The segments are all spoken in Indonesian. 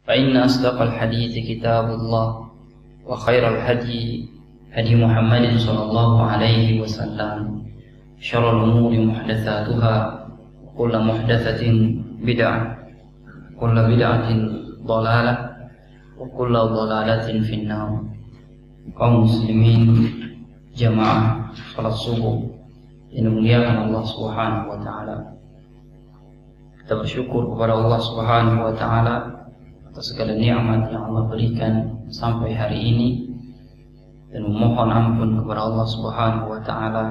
فإن أصدق الحديث كتاب الله وخير الهدي هدي محمد صلى الله عليه وسلم شر الأمور محدثاتها وكل محدثة بدعة وكل بدعة ضلالة وكل ضلالة في النار. Kaum muslimin jamaah salat subuh yang dimuliakan Allah Subhanahu wa taala. Kita bersyukur kepada Allah Subhanahu wa taala atas segala nikmat yang Allah berikan sampai hari ini, dan memohon ampun kepada Allah Subhanahu wa taala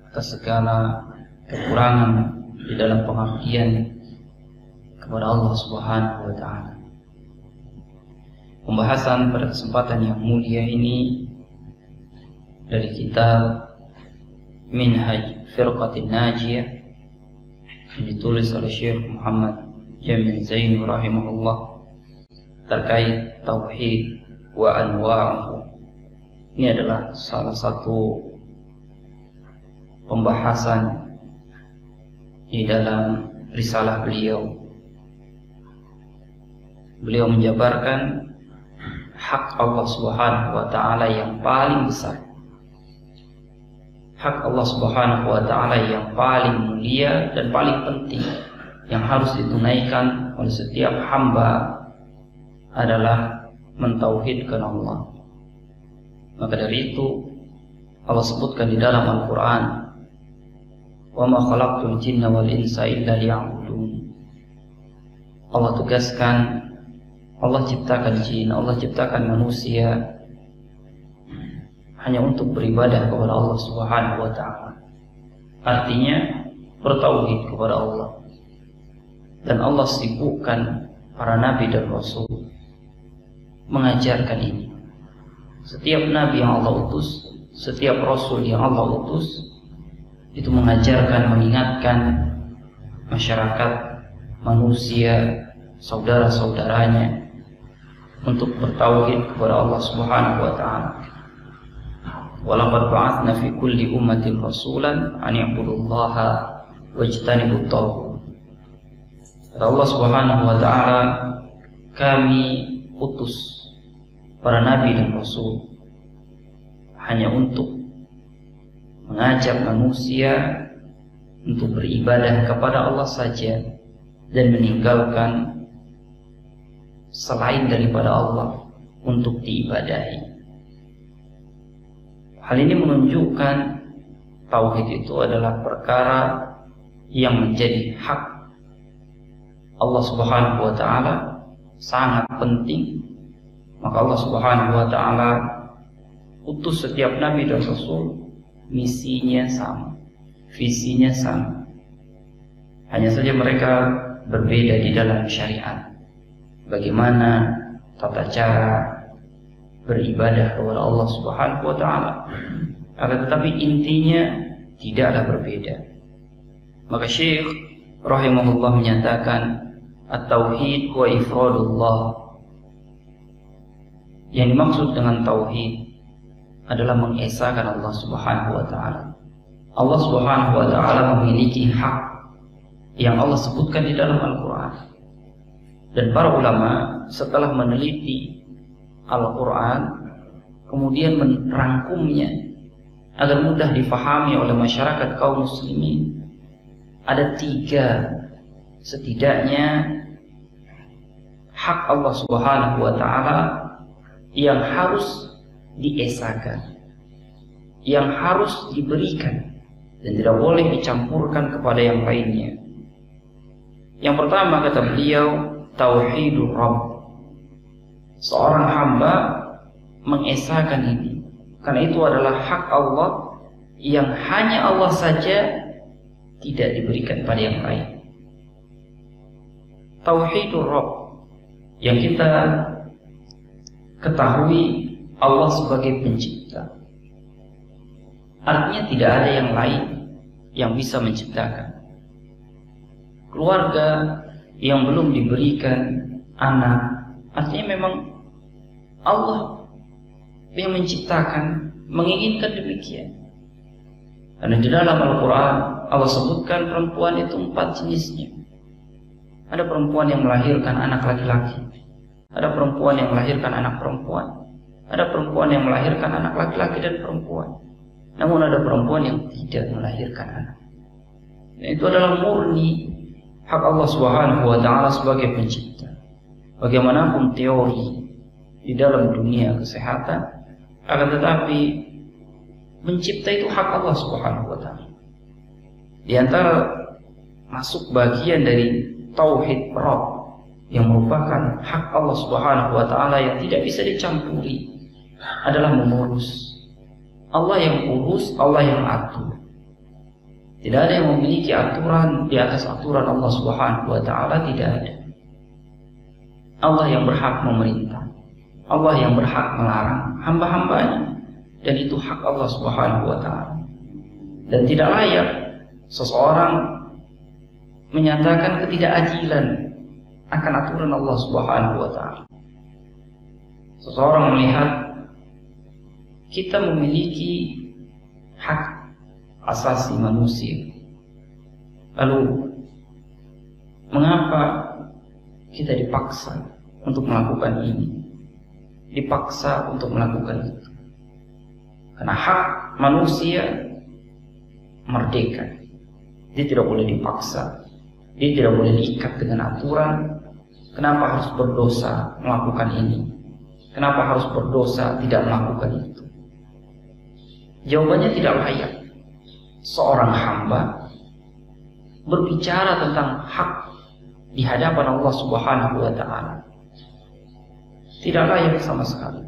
atas segala kekurangan di dalam pengabdian kepada Allah Subhanahu wa taala. Pembahasan pada kesempatan yang mulia ini dari kitab Minhaj Firqatin Najiyah yang ditulis oleh Syekh Muhammad Jamil Zain rahimahullah terkait tauhid wa anwa'uhu. Ini adalah salah satu pembahasan di dalam risalah beliau. Beliau menjabarkan hak Allah Subhanahu wa taala yang paling besar, hak Allah Subhanahu wa taala yang paling mulia dan paling penting yang harus ditunaikan oleh setiap hamba adalah mentauhidkan Allah. Maka dari itu Allah sebutkan di dalam Al-Quran, wa ma khalaqtul jinna wal insa illa liya'budun. Allah tegaskan, Allah ciptakan jin, Allah ciptakan manusia hanya untuk beribadah kepada Allah Subhanahu wa taala. Artinya bertauhid kepada Allah. Dan Allah sibukkan para nabi dan rasul mengajarkan ini. Setiap nabi yang Allah utus, setiap rasul yang Allah utus, itu mengajarkan, mengingatkan masyarakat, manusia, saudara-saudaranya untuk bertauhid kepada Allah Subhanahu wa taala. Walaqad ba'atsna fi kulli ummatin rasulan an ya'budullaha wajtanibut taghut. Kata Allah Subhanahu wa taala, kami utus para nabi dan rasul hanya untuk mengajak manusia untuk beribadah kepada Allah saja dan meninggalkan selain daripada Allah untuk diibadahi. Hal ini menunjukkan tauhid itu adalah perkara yang menjadi hak Allah Subhanahu wa taala, sangat penting. Maka Allah Subhanahu wa taala utus setiap nabi dan rasul, misinya sama, visinya sama. Hanya saja mereka berbeda di dalam syariat. Bagaimana tata cara beribadah kepada Allah Subhanahu wa taala. Akan tetapi intinya tidaklah berbeda. Maka Syekh rahimahullah menyatakan at-tauhid wa ifradullah. Yang dimaksud dengan tauhid adalah mengesahkan Allah Subhanahu wa taala. Allah Subhanahu wa taala memiliki hak yang Allah sebutkan di dalam Al-Qur'an. Dan para ulama setelah meneliti Al-Quran kemudian merangkumnya agar mudah difahami oleh masyarakat kaum muslimin, ada 3 setidaknya hak Allah Subhanahu wa taala yang harus diesahkan, yang harus diberikan dan tidak boleh dicampurkan kepada yang lainnya. Yang pertama, kata beliau, tauhidur Rabb. Seorang hamba mengesahkan ini, karena itu adalah hak Allah yang hanya Allah saja, tidak diberikan pada yang lain. Tauhidur Rabb, yang kita ketahui Allah sebagai pencipta. Artinya tidak ada yang lain yang bisa menciptakan. Keluarga yang belum diberikan anak, artinya memang Allah yang menciptakan, menginginkan demikian. Karena di dalam Al-Quran Allah sebutkan perempuan itu 4 jenisnya. Ada perempuan yang melahirkan anak laki-laki, Ada perempuan yang melahirkan anak perempuan, ada perempuan yang melahirkan anak laki-laki dan perempuan. Namun ada perempuan yang tidak melahirkan anak. Dan itu adalah murni hak Allah Subhanahu wa Ta'ala sebagai pencipta. Bagaimanapun teori di dalam dunia kesehatan, akan tetapi mencipta itu hak Allah Subhanahu wa Ta'ala. Di antara masuk bagian dari tauhid Rabb yang merupakan hak Allah Subhanahu wa Ta'ala yang tidak bisa dicampuri adalah mengurus. Allah yang urus, Allah yang atur. Tidak ada yang memiliki aturan di atas aturan Allah Subhanahu wa Ta'ala, tidak ada. Allah yang berhak memerintah, Allah yang berhak melarang hamba-hambanya, dan itu hak Allah Subhanahu wa Ta'ala. Dan tidak layak seseorang menyatakan ketidakadilan akan aturan Allah Subhanahu wa Ta'ala. Seseorang melihat kita memiliki hak asasi manusia, lalu mengapa kita dipaksa untuk melakukan ini, dipaksa untuk melakukan itu? Karena hak manusia merdeka, dia tidak boleh dipaksa, dia tidak boleh diikat dengan aturan. Kenapa harus berdosa melakukan ini? Kenapa harus berdosa tidak melakukan itu? Jawabannya tidak layak seorang hamba berbicara tentang hak di hadapan Allah Subhanahu wa Ta'ala. Tidak layak sama sekali.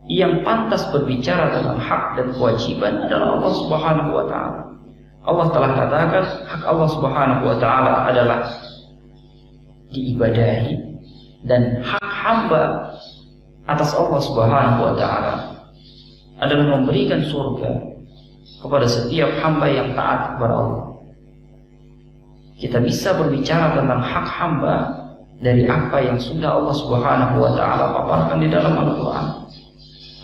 Yang pantas berbicara tentang hak dan kewajiban adalah Allah Subhanahu wa Ta'ala. Allah telah katakan hak Allah Subhanahu wa Ta'ala adalah diibadahi, dan hak hamba atas Allah Subhanahu wa Ta'ala adalah memberikan surga kepada setiap hamba yang taat kepada Allah. Kita bisa berbicara tentang hak hamba dari apa yang sudah Allah Subhanahu wa Ta'ala paparkan di dalam Al-Quran.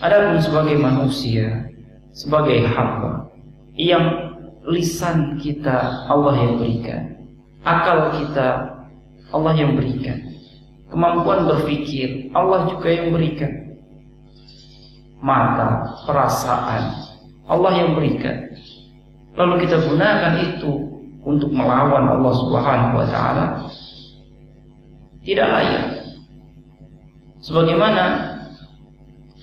Adapun sebagai manusia, sebagai hamba, yang lisan kita Allah yang berikan, akal kita Allah yang berikan, kemampuan berpikir Allah juga yang berikan, mata, perasaan Allah yang berikan, lalu kita gunakan itu untuk melawan Allah Subhanahu wa Ta'ala, tidak layak. Sebagaimana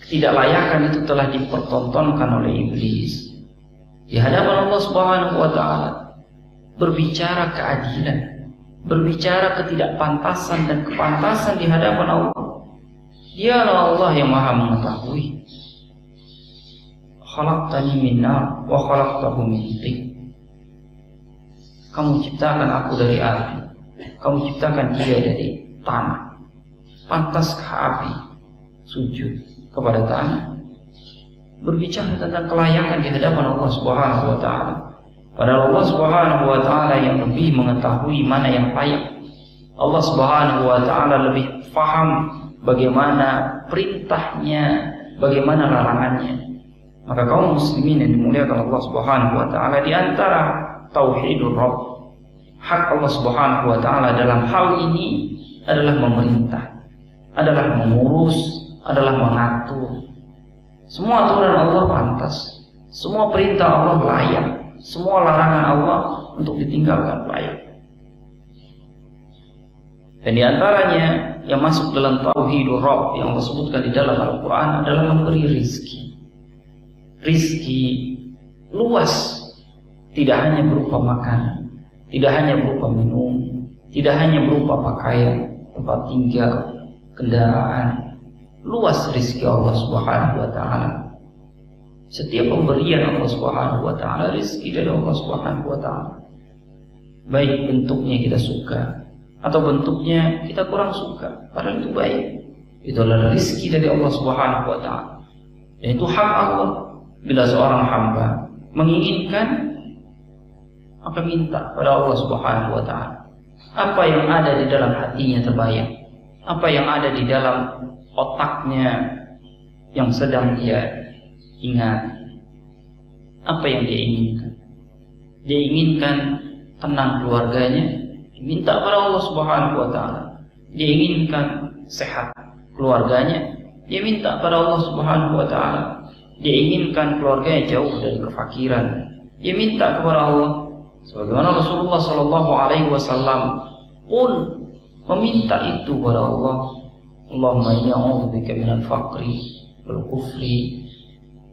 ketidaklayakan itu telah dipertontonkan oleh iblis di hadapan Allah Subhanahu wa Ta'ala, berbicara keadilan, berbicara ketidakpantasan dan kepantasan di hadapan Allah. Dialah Allah yang Maha mengetahui. Khalaqtani min nar wa khalaqtahu min tin. Kamu ciptakan aku dari api, kamu ciptakan dia dari tanah. Pantaskah api sujud kepada tanah? Berbicara tentang kelayakan di hadapan Allah Subhanahu wa Ta'ala. Padahal Allah Subhanahu wa Ta'ala yang lebih mengetahui mana yang layak. Allah Subhanahu wa Ta'ala lebih faham bagaimana perintahnya, bagaimana larangannya. Maka kaum muslimin yang dimuliakan Allah Subhanahu wa Ta'ala, di antara tauhidur Rabb, hak Allah Subhanahu wa Ta'ala dalam hal ini adalah memerintah, adalah mengurus, adalah mengatur. Semua aturan Allah pantas, semua perintah Allah layak, semua larangan Allah untuk ditinggalkan layak. Dan di antaranya yang masuk dalam tauhidur Rabb yang Allah sebutkan di dalam Al-Quran adalah memberi rizki. Rizki luas, tidak hanya berupa makanan, tidak hanya berupa minum, tidak hanya berupa pakaian, tempat tinggal, kendaraan. Luas rizki Allah Subhanahu wa Ta'ala. Setiap pemberian Allah Subhanahu wa Ta'ala, rizki dari Allah Subhanahu wa Ta'ala. Baik bentuknya kita suka atau bentuknya kita kurang suka, padahal itu baik. Itu adalah rizki dari Allah Subhanahu wa Ta'ala. Dan itu hak Allah. Bila seorang hamba menginginkan, maka minta pada Allah Subhanahu wa Ta'ala. Apa yang ada di dalam hatinya terbayang, apa yang ada di dalam otaknya yang sedang dia ingat, apa yang dia inginkan. Dia inginkan tenang keluarganya, diminta pada Allah Subhanahu wa Ta'ala. dia inginkan sehat keluarganya, dia minta pada Allah Subhanahu wa taala. Dia inginkan keluarganya jauh dari kefakiran, dia minta kepada Allah. Sebagaimana Rasulullah sallallahu alaihi wasallam pun meminta itu kepada Allah. Allahumma inni a'udzubika minal faqri wal kufri.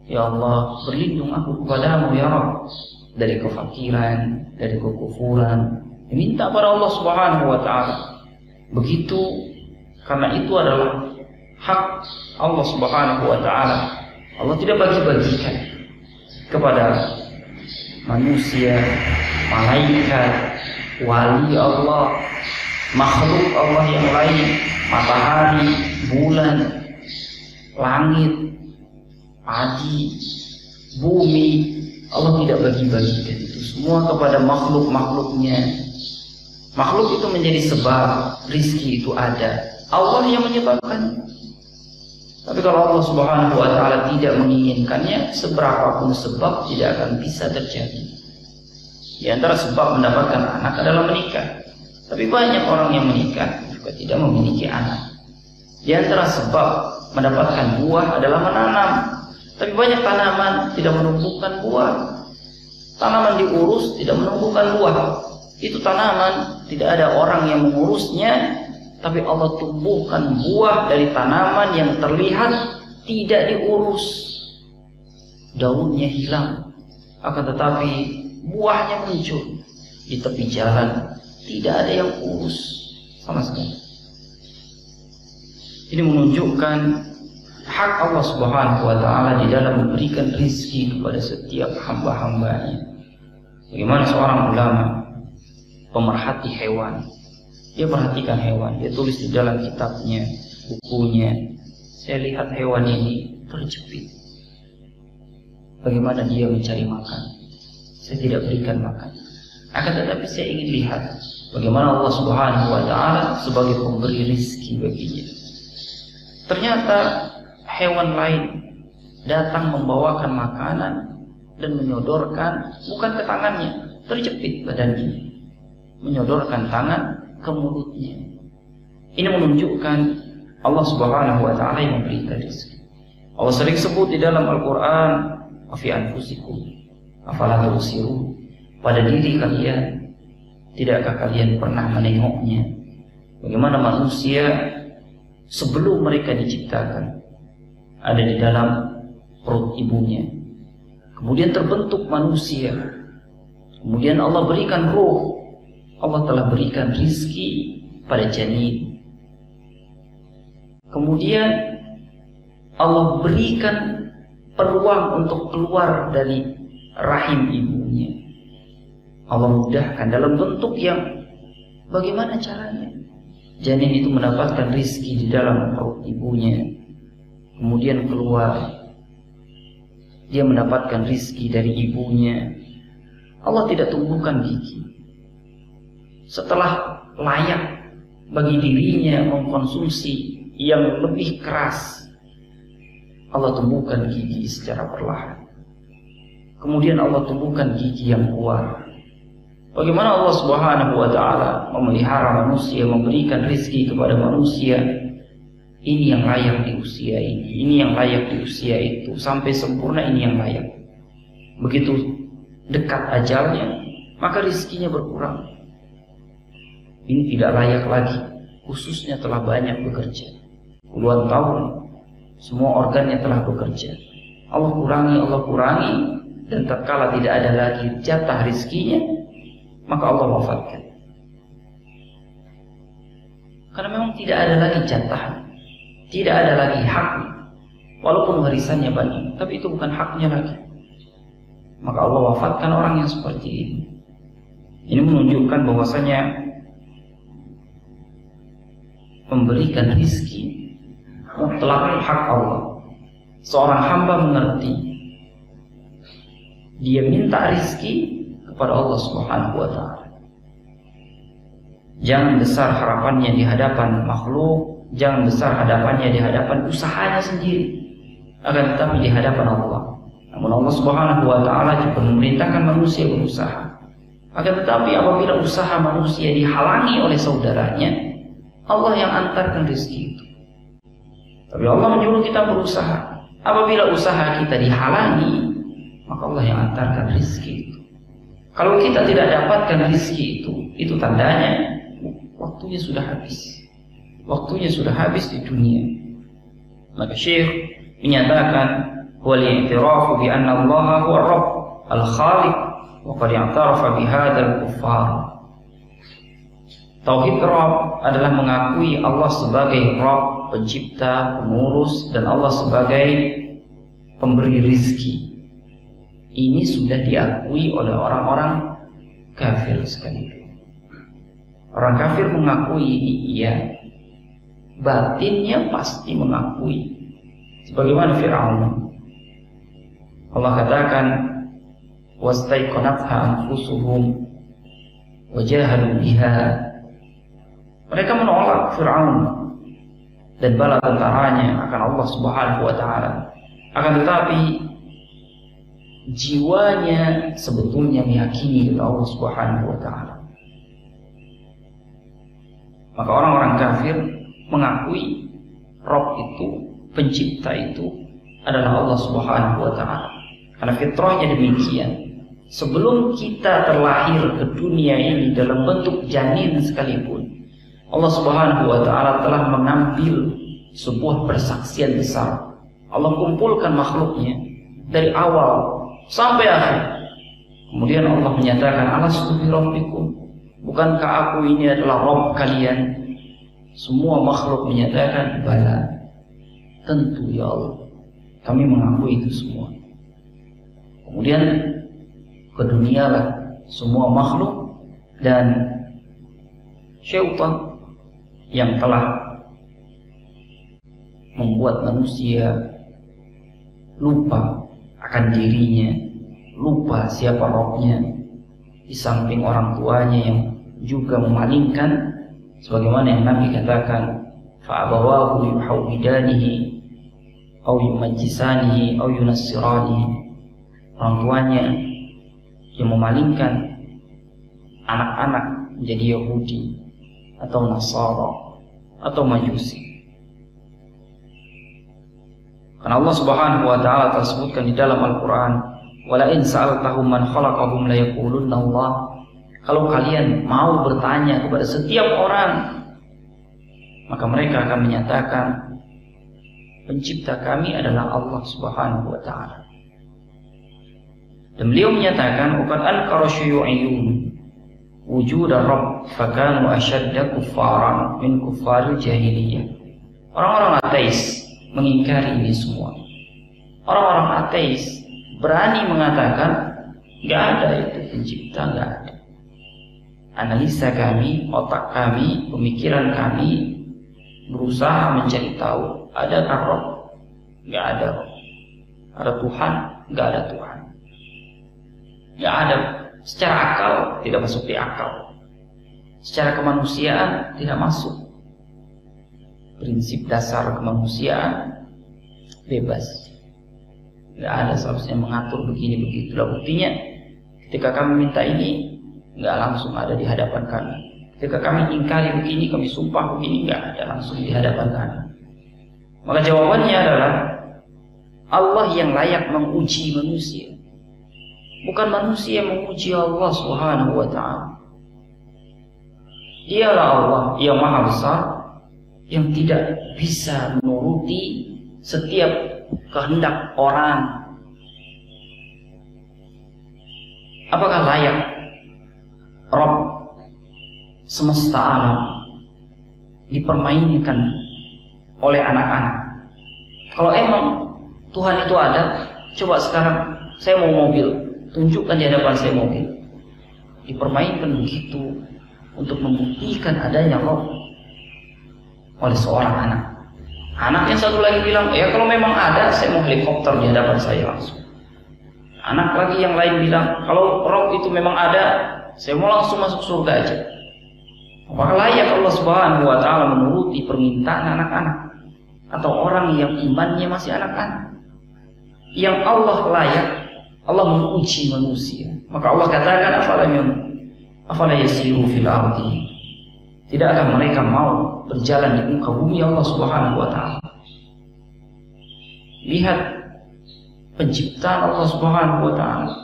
Ya Allah, berlindung aku kepadamu ya Rabb dari kefakiran, dari kekufuran. Minta pada Allah Subhanahu wa taala. Begitu, karena itu adalah hak Allah Subhanahu wa taala. Allah tidak bagi-bagikan kepada manusia, malaikat, wali Allah, makhluk Allah yang lain, matahari, bulan, langit, padi, bumi. Allah tidak bagi-bagikan itu semua kepada makhluk-makhluknya. Makhluk itu menjadi sebab rizki itu ada, Allah yang menyebabkan. Tapi kalau Allah Subhanahu wa taala tidak menginginkannya, seberapapun sebab tidak akan bisa terjadi. Di antara sebab mendapatkan anak adalah menikah. Tapi banyak orang yang menikah juga tidak memiliki anak. Di antara sebab mendapatkan buah adalah menanam. Tapi banyak tanaman tidak menumbuhkan buah. Tanaman diurus tidak menumbuhkan buah. Itu tanaman tidak ada orang yang mengurusnya, tapi Allah tumbuhkan buah dari tanaman yang terlihat tidak diurus. Daunnya hilang, akan tetapi buahnya muncul di tepi jalan. Tidak ada yang urus sama sekali. Ini menunjukkan hak Allah Subhanahu wa taala di dalam memberikan rizki kepada setiap hamba-hambanya. Bagaimana seorang ulama pemerhati hewan, dia perhatikan hewan, dia tulis di dalam kitabnya, bukunya, saya lihat hewan ini terjepit. Bagaimana dia mencari makan? Saya tidak berikan makan. Akan tetapi saya ingin lihat bagaimana Allah Subhanahu wa taala sebagai pemberi rizki baginya. Ternyata hewan lain datang membawakan makanan dan menyodorkan, bukan ke tangannya, terjepit badannya, menyodorkan tangan ke mulutnya. Ini menunjukkan Allah Subhanahu wa taala yang memberikan rezeki. Allah sering sebut di dalam Al-Qur'an, "Afi anfusikum afala tubsirun." Pada diri kalian, tidakkah kalian pernah menengoknya? Bagaimana manusia sebelum mereka diciptakan ada di dalam perut ibunya. Kemudian terbentuk manusia. Kemudian Allah berikan ruh. Allah telah berikan rizki pada janin. Kemudian Allah berikan peluang untuk keluar dari rahim ibunya. Allah mudahkan dalam bentuk yang bagaimana caranya? Janin itu mendapatkan rizki di dalam perut ibunya. Kemudian keluar. Dia mendapatkan rizki dari ibunya. Allah tidak tumbuhkan gigi. Setelah layak bagi dirinya mengkonsumsi yang lebih keras, Allah tumbuhkan gigi secara perlahan. Kemudian Allah tumbuhkan gigi yang kuat. Bagaimana Allah Subhanahu wa taala memelihara manusia, memberikan rizki kepada manusia. Ini yang layak di usia ini yang layak di usia itu, sampai sempurna ini yang layak. Begitu dekat ajalnya, maka rizkinya berkurang. Ini tidak layak lagi, khususnya telah banyak bekerja. Puluhan tahun, semua organnya telah bekerja. Allah kurangi, dan tatkala tidak ada lagi jatah rizkinya, maka Allah wafatkan. Karena memang tidak ada lagi jatah, tidak ada lagi hak. Walaupun warisannya banyak, tapi itu bukan haknya lagi. Maka Allah wafatkan orang yang seperti ini. Ini menunjukkan bahwasanya memberikan rizki mutlak hak Allah. Seorang hamba mengerti, dia minta rizki kepada Allah Subhanahu wa taala. Jangan besar harapannya di hadapan makhluk, jangan besar hadapannya di hadapan usahanya sendiri, akan tetapi di hadapan Allah. Namun Allah Subhanahu wa taala juga memerintahkan manusia berusaha. Akan tetapi apabila usaha manusia dihalangi oleh saudaranya, Allah yang antarkan rezeki itu. Tapi Allah menyuruh kita berusaha. Apabila usaha kita dihalangi, maka Allah yang antarkan rezeki itu. Kalau kita tidak dapatkan rezeki itu tandanya waktunya sudah habis. Waktunya sudah habis di dunia. Maka Syekh menyatakan wal i'tirafu bi anna Allah huwa Rabb al-Khaliq wa qad i'tarafa bi hadzal kuffar. Tauhid Rabb adalah mengakui Allah sebagai Rabb, pencipta, pengurus, dan Allah sebagai pemberi rizki. Ini sudah diakui oleh orang-orang kafir sekalipun. Orang kafir mengakui ini, iya. Batinnya pasti mengakui. Sebagaimana Fir'aun. Allah katakan, wastaiqanatha anfusuhum wajahadu biha. Mereka menolak Fir'aun dan bala tentaranya akan Allah Subhanahu wa ta'ala. Akan tetapi jiwanya sebetulnya meyakini kepada Allah Subhanahu wa ta'ala. Maka orang-orang kafir mengakui Rabb itu, pencipta itu adalah Allah Subhanahu wa ta'ala. Karena fitrahnya demikian. Sebelum kita terlahir ke dunia ini dalam bentuk janin sekalipun, Allah Subhanahu wa ta'ala telah mengambil sebuah persaksian besar. Allah kumpulkan makhluknya dari awal sampai akhir. Kemudian Allah menyatakan, alastu bi rabbikum, bukankah aku ini adalah Rabb kalian? Semua makhluk menyatakan, bala, tentu ya Allah, kami mengakui itu semua. Kemudian kedunialah semua makhluk dan syaitan yang telah membuat manusia lupa akan dirinya, lupa siapa Rabbnya, di samping orang tuanya yang juga memalingkan, sebagaimana yang Nabi katakan, fa'abawahu yuhawwidanihi au yumajjisanihi au yunassiranihi. Orang tuanya yang memalingkan anak-anak menjadi Yahudi atau Nasara atau Majusi. Karena Allah Subhanahu wa ta'ala telah sebutkan di dalam Al-Quran, wala in sa'altahum man khalaqahum la yaqulunna Allah. Kalau kalian mau bertanya kepada setiap orang, maka mereka akan menyatakan, pencipta kami adalah Allah Subhanahu wa ta'ala. Dan beliau menyatakan, uqad ankara syuyu'iyun wujud Rabb fakanu ashadda kuffaran min kuffaril jahiliyah. Orang-orang ateis mengingkari ini semua. Orang-orang ateis berani mengatakan nggak ada itu pencipta, nggak ada. Analisa kami, otak kami, pemikiran kami berusaha mencari tahu, adakah Rabb? Nggak ada Rabb. Ada Tuhan? Nggak ada Tuhan. Nggak ada. Secara akal tidak masuk di akal. Secara kemanusiaan tidak masuk. Prinsip dasar kemanusiaan bebas. Nggak ada seharusnya mengatur begini begitu. Buktinya ketika kami minta ini, nggak langsung ada di hadapan kami. Ketika kami ingkari begini, kami sumpah begini, nggak ada langsung di hadapan kami. Maka jawabannya adalah Allah yang layak menguji manusia. Bukan manusia yang memuji Allah Subhanahu wa ta'ala. Dialah Allah yang maha besar, yang tidak bisa menuruti setiap kehendak orang. Apakah layak Rabb semesta alam dipermainkan oleh anak-anak? Kalau emang Tuhan itu ada, coba sekarang saya mau mobil, tunjukkan di hadapan saya mobil. Dipermainkan begitu untuk membuktikan adanya Rabb oleh seorang anak. Anak yang satu lagi bilang, ya kalau memang ada, saya mau helikopter di hadapan saya langsung. Anak lagi yang lain bilang, kalau Rabb itu memang ada, saya mau langsung masuk surga aja. Apakah layak Allah Subhanahu wa ta'ala menuruti permintaan anak-anak atau orang yang imannya masih anak-anak? Yang Allah layak, Allah menguji manusia. Maka Allah katakan, afala yasiru fil ardi. Tidakkah mereka mau berjalan di muka bumi Allah Subhanahu wa Ta'ala? Lihat penciptaan Allah Subhanahu wa Ta'ala.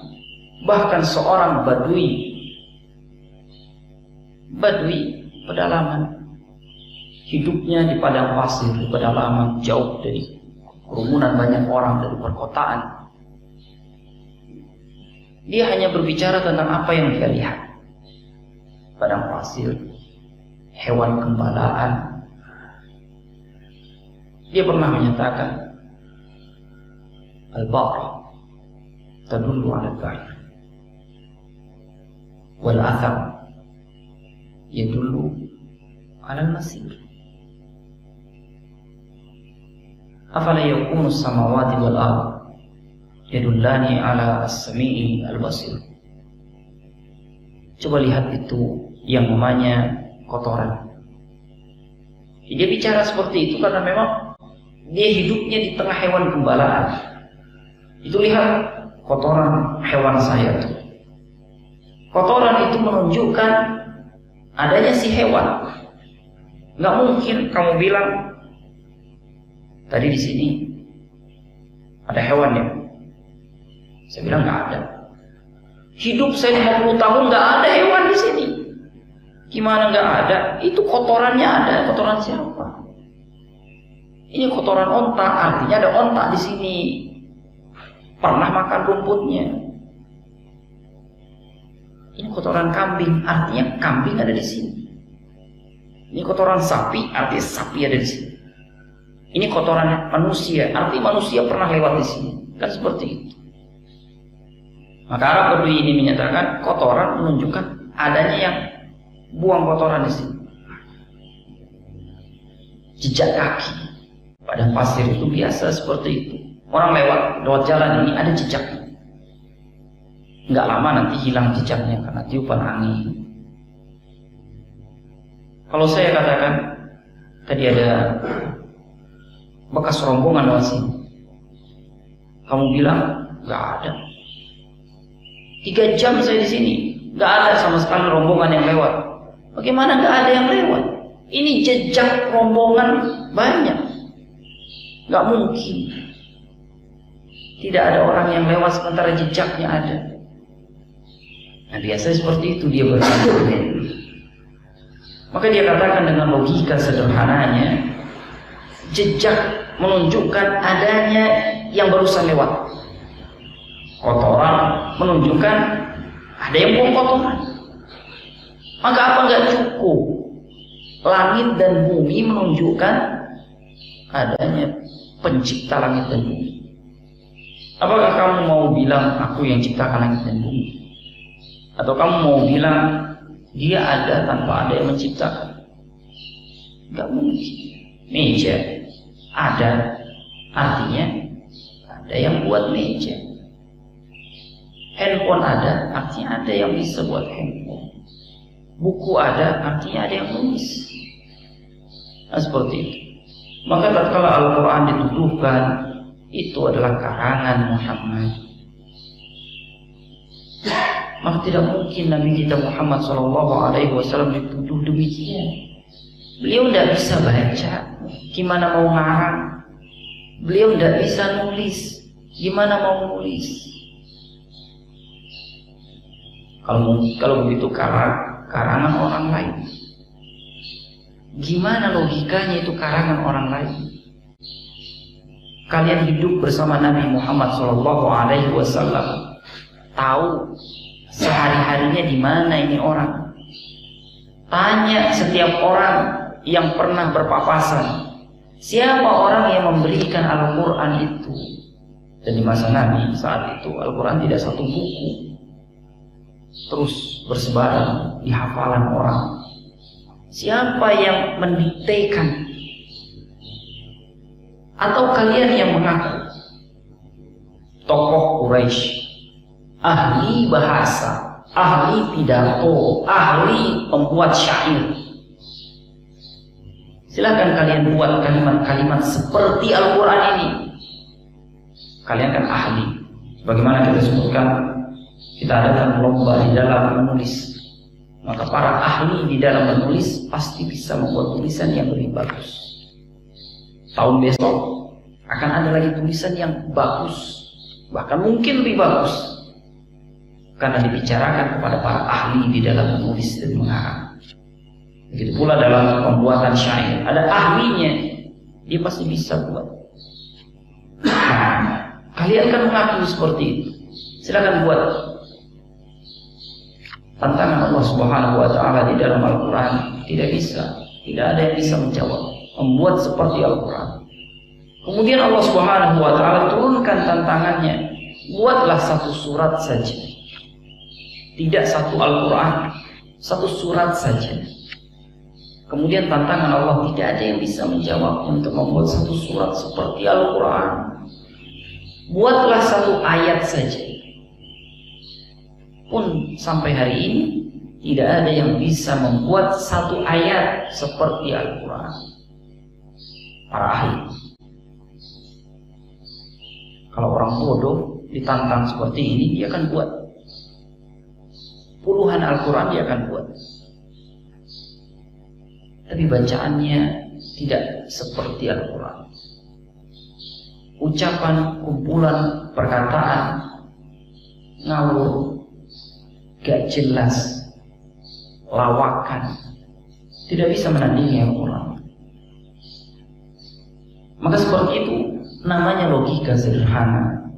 Bahkan seorang badui pedalaman, hidupnya di padang pasir, di pedalaman, jauh dari kerumunan banyak orang, dari perkotaan. Dia hanya berbicara tentang apa yang dia lihat. Padang pasir, hewan gembalaan. Dia pernah menyatakan, al-baqarah tadullu 'ala al-ba'ir, wal athar yadullu 'ala al-masir. Afala yakunu as-samawati wal ardh yadullani 'ala as-sami'i al-basir. Coba lihat itu yang namanya kotoran. Dia bicara seperti itu karena memang dia hidupnya di tengah hewan gembalaan. Itu lihat kotoran hewan saya tuh. Kotoran itu menunjukkan adanya si hewan. Nggak mungkin kamu bilang tadi di sini ada hewan ya. Saya bilang nggak ada. Hidup saya 50 tahun nggak ada hewan di sini. Gimana nggak ada? Itu kotorannya ada. Kotoran siapa? Ini kotoran onta, artinya ada onta di sini. Pernah makan rumputnya. Ini kotoran kambing, artinya kambing ada di sini. Ini kotoran sapi, artinya sapi ada di sini. Ini kotoran manusia, artinya manusia pernah lewat di sini. Kan seperti itu. Maka Arab Badui ini menyatakan kotoran menunjukkan adanya yang buang kotoran di sini. Jejak kaki padang pasir itu biasa seperti itu. Orang lewat jalan ini ada jejaknya. Nggak lama nanti hilang jejaknya karena tiupan angin. Kalau saya katakan tadi ada bekas rombongan lewat sini, kamu bilang nggak ada. 3 jam saya di sini, nggak ada sama sekali rombongan yang lewat. Bagaimana nggak ada yang lewat? Ini jejak rombongan banyak. Nggak mungkin tidak ada orang yang lewat sementara jejaknya ada. Nah biasanya seperti itu dia berpikir. Maka dia katakan dengan logika sederhananya, jejak menunjukkan adanya yang barusan lewat. Kotoran menunjukkan ada yang buang kotoran. Maka apa nggak cukup? Langit dan bumi menunjukkan adanya pencipta langit dan bumi. Apakah kamu mau bilang aku yang ciptakan langit dan bumi? Atau kamu mau bilang dia ada tanpa ada yang menciptakan? Gak mungkin. Meja ada, artinya ada yang buat meja. Handphone ada, artinya ada yang bisa buat handphone. Buku ada, artinya ada yang nulis. Nah seperti itu. Maka tatkala Al-Quran dituduhkan itu adalah karangan Muhammad, maka tidak mungkin Nabi kita Muhammad SAW dituduh demikian. Beliau tidak bisa baca, gimana mau ngarang? Beliau tidak bisa nulis, gimana mau nulis? Kalau begitu karangan orang lain. Gimana logikanya itu karangan orang lain? Kalian hidup bersama Nabi Muhammad SAW, tahu sehari-harinya di mana ini orang. Tanya setiap orang yang pernah berpapasan, siapa orang yang memberikan Al-Quran itu? Dan di masa Nabi saat itu Al-Quran tidak satu buku, terus bersebaran di hafalan orang. Siapa yang mendiktekan? Atau kalian yang mengaku tokoh Quraisy, ahli bahasa, ahli pidato, ahli pembuat syair? Silakan kalian buat kalimat-kalimat seperti Al-Quran ini. Kalian kan ahli. Bagaimana kita sebutkan, kita adakan lomba di dalam menulis. maka para ahli di dalam menulis pasti bisa membuat tulisan yang lebih bagus. Tahun besok akan ada lagi tulisan yang bagus, bahkan mungkin lebih bagus, karena dibicarakan kepada para ahli di dalam menulis dan mengarang. Begitu pula dalam pembuatan syair, ada ahlinya, dia pasti bisa buat. Nah, kalian kan mengaku seperti itu, silakan buat. Tantangan Allah Subhanahu wa Ta'ala di dalam Al-Quran tidak ada yang bisa menjawab, membuat seperti Al-Quran. Kemudian Allah Subhanahu wa Ta'ala turunkan tantangannya, buatlah satu surat saja, tidak satu Al-Quran, satu surat saja. Kemudian tantangan Allah, tidak ada yang bisa menjawab untuk membuat satu surat seperti Al-Quran. Buatlah satu ayat saja. Pun sampai hari ini tidak ada yang bisa membuat satu ayat seperti Al-Quran. Para ahli. Kalau orang bodoh ditantang seperti ini, dia akan buat. Puluhan Al-Quran dia akan buat. Tapi bacaannya tidak seperti Al-Quran. Ucapan, kumpulan, perkataan ngawur, gak jelas, lawakan, tidak bisa menandingi Al-Quran. Maka seperti itu namanya logika sederhana.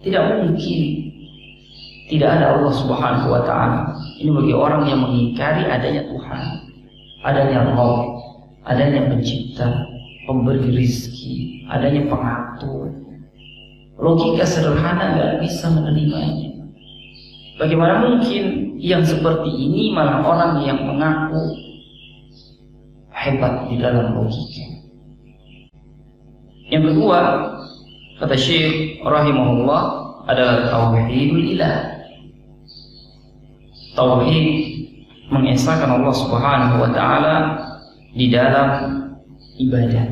Tidak mungkin tidak ada Allah Subhanahu wa Ta'ala. Ini bagi orang yang mengingkari adanya Tuhan, adanya Rabb, adanya pencipta, pemberi rizki, adanya pengatur. Logika sederhana gak bisa menerimanya. Bagaimana mungkin yang seperti ini malah orang yang mengaku hebat di dalam logika. Yang kedua, kata Syekh rahimahullah, adalah tauhidul ilah. Tauhid mengesahkan Allah Subhanahu wa Ta'ala di dalam ibadah.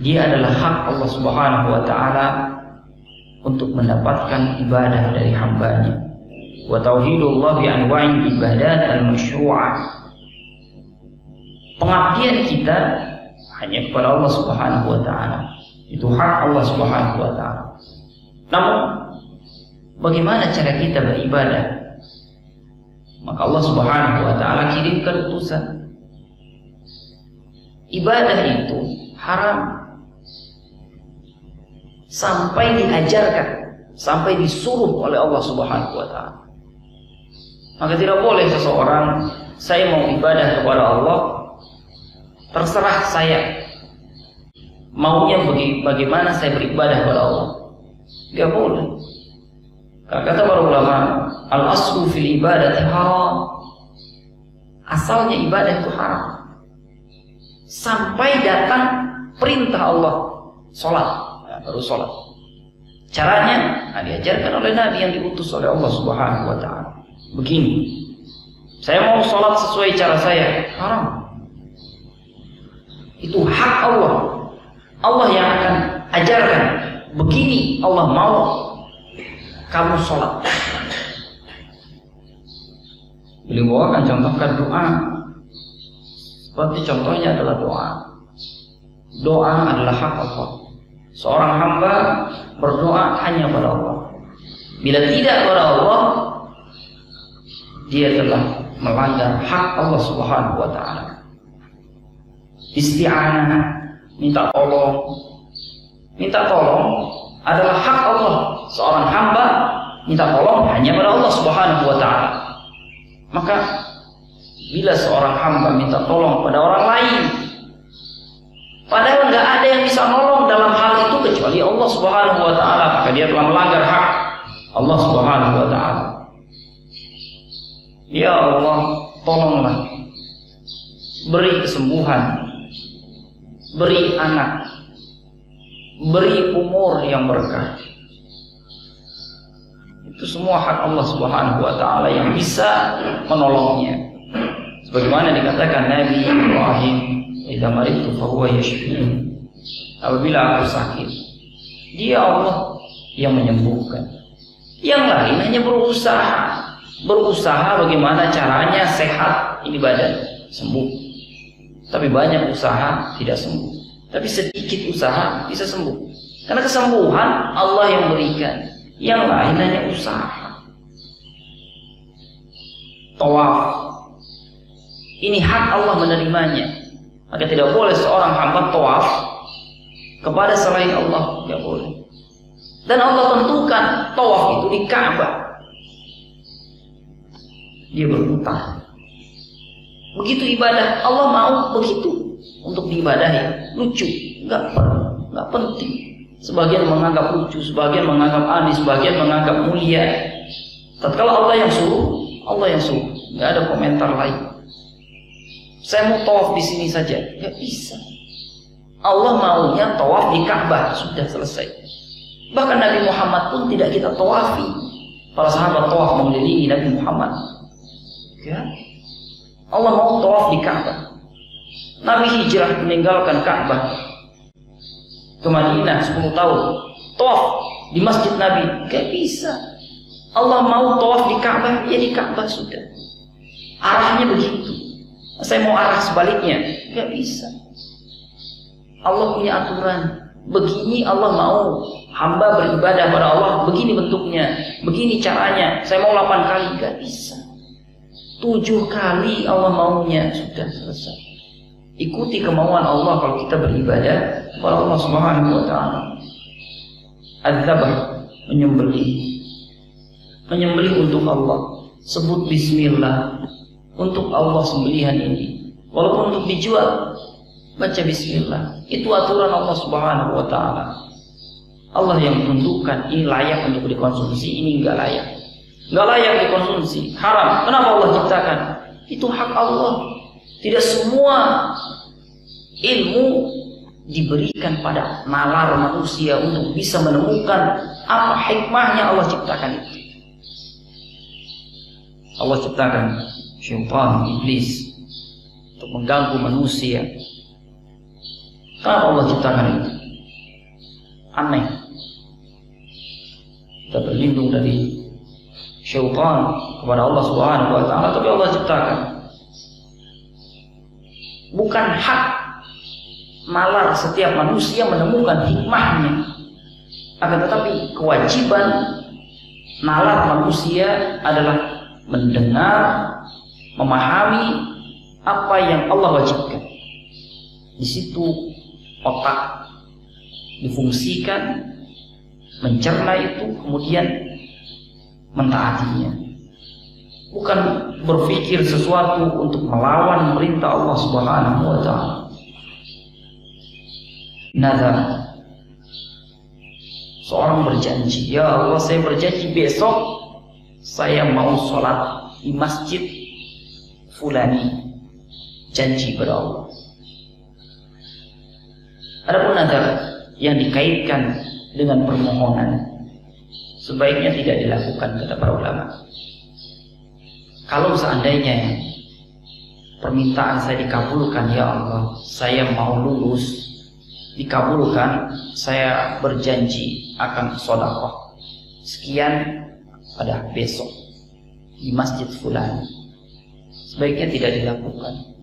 Dia adalah hak Allah Subhanahu wa Ta'ala untuk mendapatkan ibadah dari hambanya. Wa tauhidullah bi anwa'il ibadat al-masyru'ah. Pengabdian kita hanya kepada Allah Subhanahu wa Ta'ala. Itu hak Allah Subhanahu wa Ta'ala. Namun bagaimana cara kita beribadah? Maka Allah Subhanahu wa Ta'ala kirimkan utusan. Ibadah itu haram sampai diajarkan, sampai disuruh oleh Allah Subhanahu wa Ta'ala. Maka tidak boleh seseorang, saya mau ibadah kepada Allah, terserah saya maunya bagaimana saya beribadah kepada Allah. Tidak boleh. Kata para ulama, al-aslu fil ibadati haram. Asalnya ibadah itu haram sampai datang perintah Allah, sholat, baru sholat. Caranya diajarkan oleh Nabi yang diutus oleh Allah Subhanahu wa Ta'ala. Begini, saya mau sholat sesuai cara saya, haram. Itu hak Allah. Allah yang akan ajarkan, begini Allah mau kamu sholat. Beliau akan contohkan doa. Seperti contohnya adalah doa. Doa adalah hak Allah. Seorang hamba berdoa hanya pada Allah. Bila tidak kepada Allah, dia telah melanggar hak Allah Subhanahu wa Ta'ala. Isti'anah, minta tolong. Minta tolong adalah hak Allah. Seorang hamba minta tolong hanya pada Allah Subhanahu wa Ta'ala. Maka bila seorang hamba minta tolong pada orang lain, padahal nggak ada yang bisa nolong dalam hal itu kecuali Allah Subhanahu wa Ta'ala, maka dia telah melanggar hak Allah Subhanahu wa Ta'ala. Ya Allah, tolonglah, beri kesembuhan, beri anak, beri umur yang berkah. Itu semua hak Allah Subhanahu wa Ta'ala yang bisa menolongnya. Sebagaimana dikatakan Nabi Ibrahim, "Idza maridtu fa huwa yashfin." Apabila aku sakit, Dia Allah yang menyembuhkan. Yang lain hanya berusaha berusaha bagaimana caranya sehat ini badan, sembuh. Tapi banyak usaha tidak sembuh. Tapi sedikit usaha bisa sembuh. Karena kesembuhan Allah yang berikan. Yang lain hanya usaha. Tawaf, ini hak Allah menerimanya. Maka tidak boleh seorang hamba tawaf kepada selain Allah, tidak boleh. Dan Allah tentukan tawaf itu di Ka'bah. Dia berhutang. Begitu ibadah, Allah mau begitu untuk diibadahi. Lucu, nggak penting. Sebagian menganggap lucu, sebagian menganggap aneh, sebagian menganggap mulia. Tatkala Allah yang suruh, nggak ada komentar lain. Saya mau tawaf di sini saja, nggak bisa. Allah maunya tawaf di Ka'bah, sudah selesai. Bahkan Nabi Muhammad pun tidak kita tawafi. Para sahabat tawaf mengelilingi Nabi Muhammad. Ya. Allah mau tawaf di Ka'bah. Nabi hijrah meninggalkan Ka'bah ke Madinah 10 tahun. Tawaf di masjid Nabi, gak bisa. Allah mau tawaf di Ka'bah, ya di Ka'bah sudah. Arahnya begitu. Saya mau arah sebaliknya, gak bisa. Allah punya aturan. Begini Allah mau hamba beribadah pada Allah, begini bentuknya, begini caranya. Saya mau 8 kali, gak bisa. 7 kali Allah maunya, sudah selesai. Ikuti kemauan Allah kalau kita beribadah kepada Allah Subhanahu wa taala. Az-zabh, menyembelih untuk Allah. Sebut bismillah untuk Allah sembelihan ini. Walaupun untuk dijual, baca bismillah. Itu aturan Allah Subhanahu wa taala. Allah yang menentukan ini layak untuk dikonsumsi, ini enggak layak. Enggak layak dikonsumsi, haram. Kenapa Allah ciptakan? Itu hak Allah. Tidak semua ilmu diberikan pada nalar manusia untuk bisa menemukan apa hikmahnya Allah ciptakan itu. Allah ciptakan syaitan, iblis untuk mengganggu manusia. Kenapa Allah ciptakan itu? Aneh. Kita berlindung dari syaitan kepada Allah Subhanahu wa taala, tapi Allah ciptakan. Bukan hak nalar setiap manusia menemukan hikmahnya, akan tetapi kewajiban nalar manusia adalah mendengar, memahami apa yang Allah wajibkan. Di situ otak difungsikan, mencerna itu, kemudian mentaatinya. Bukan berpikir sesuatu untuk melawan perintah Allah Subhanahu wa taala. Nazar. Seorang berjanji, ya Allah, saya berjanji besok saya mau sholat di masjid fulani. Janji pada Allah. Adapun nazar yang dikaitkan dengan permohonan, sebaiknya tidak dilakukan, kata para ulama. Kalau seandainya permintaan saya dikabulkan, ya Allah, saya mau lulus, dikabulkan, saya berjanji akan sedekah sekian pada besok di masjid fulan, sebaiknya tidak dilakukan.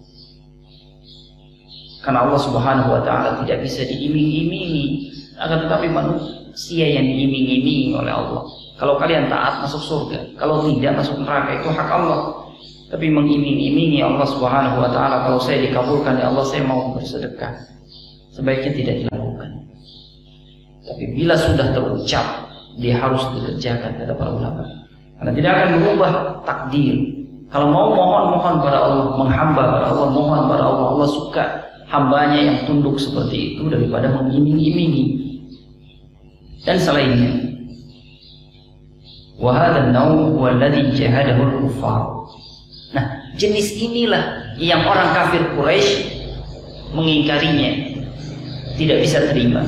Karena Allah Subhanahu wa taala tidak bisa diiming-imingi, akan tetapi manusia yang diiming-imingi oleh Allah. Kalau kalian taat masuk surga, kalau tidak masuk neraka, itu hak Allah. Tapi mengiming-imingi Allah Subhanahu wa taala, kalau saya dikabulkan ya Allah saya mau bersedekah, sebaiknya tidak dilakukan. Tapi bila sudah terucap, dia harus dikerjakan, kata para ulama. Karena tidak akan merubah takdir. Kalau mau mohon pada Allah, menghamba pada Allah, mohon pada Allah, Allah suka hambanya yang tunduk seperti itu daripada mengiming-imingi dan selainnya. Wa hadzal naw' walladhi jahadahu al-kuffar. Nah, jenis inilah yang orang kafir Quraisy mengingkarinya, tidak bisa terima.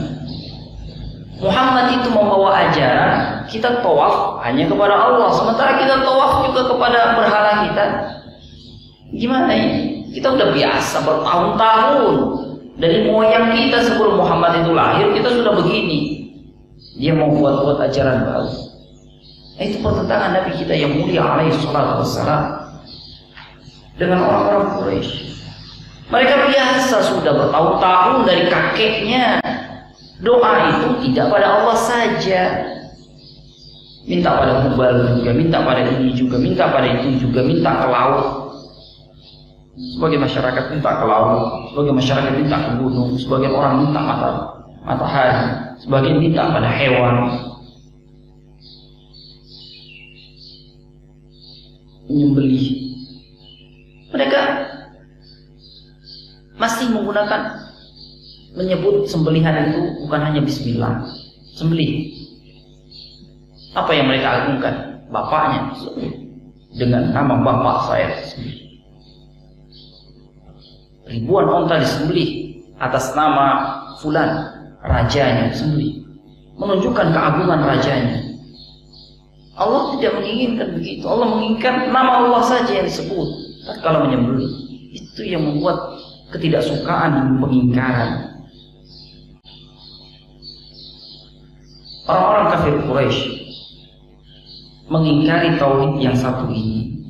Muhammad itu membawa ajaran kita tawaf hanya kepada Allah, sementara kita tawaf juga kepada berhala kita. Gimana ini? Kita udah biasa bertahun-tahun dari moyang kita sebelum Muhammad itu lahir, kita sudah begini. Dia mau buat ajaran baru. Itu pertentangan Nabi kita yang mulia alaihi salatu wassalam dengan orang-orang Quraisy. Mereka biasa sudah bertahun-tahun dari kakeknya doa itu tidak pada Allah saja, minta pada Hubal juga, minta pada ini juga, minta pada itu juga, minta ke laut. Sebagai masyarakat minta ke laut, sebagai masyarakat minta ke gunung, sebagian orang minta matahari, sebagian minta pada hewan. Menyembelih. Mereka masih menggunakan, menyebut sembelihan itu bukan hanya bismillah, sembelih. Apa yang mereka agungkan? Bapaknya, dengan nama bapak saya sembelih. Ribuan onta disembelih atas nama fulan, rajanya disembelih, menunjukkan keagungan rajanya. Allah tidak menginginkan begitu. Allah menginginkan nama Allah saja yang disebut tatkala menyembelih. Itu yang membuat ketidaksukaan dan pengingkaran. Orang-orang kafir Quraisy mengingkari tauhid yang satu ini.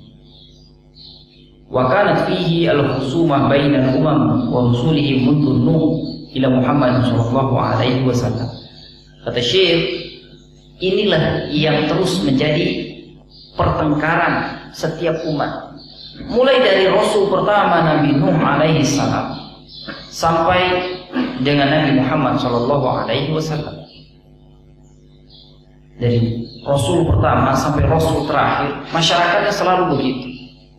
Wa kanat fihi al-khusumah bainal umam wa rusulihim mundu Nuh ila Muhammad sallallahu alaihi wasallam. Kata Syekh, inilah yang terus menjadi pertengkaran setiap umat. Mulai dari Rasul pertama Nabi Nuh alaihi salam sampai dengan Nabi Muhammad sallallahu alaihi wasallam. Dari Rasul pertama sampai Rasul terakhir, masyarakatnya selalu begitu.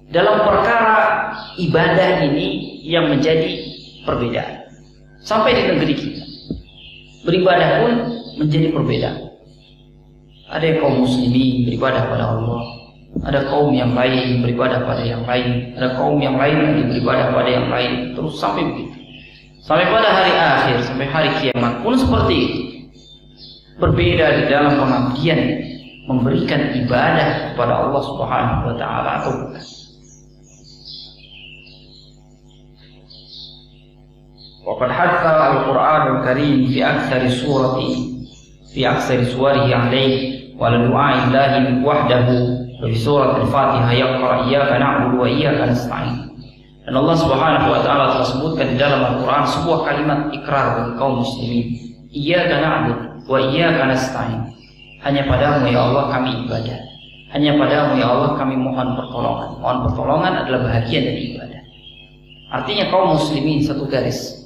Dalam perkara ibadah ini yang menjadi perbedaan. Sampai di negeri kita, beribadah pun menjadi perbedaan. Ada yang kaum muslimin beribadah pada Allah, ada kaum yang lain beribadah pada yang lain, ada kaum yang lain lagi beribadah pada yang lain, terus sampai begitu. Sampai pada hari akhir, sampai hari kiamat pun seperti itu. Berbeda di dalam pengabdian memberikan ibadah kepada Allah Subhanahu wa taala atau bukan. Waqad hatha al-Qur'anul Karim fi aktsari suwarihi alaihi wa du'a illahi wahdahu wa fi surat al-Fatihah yaqra iyyaka na'budu wa iyyaka nasta'in. Dan Allah Subhanahu wa taala telah sebutkan di dalam Al-Qur'an sebuah kalimat ikrar bagi kaum muslimin. Iyyaka na'budu wa iyyaka nasta'in. Hanya padamu ya Allah kami ibadah. Hanya padamu ya Allah kami mohon pertolongan. Mohon pertolongan adalah bahagian dari ibadah. Artinya kaum muslimin satu garis.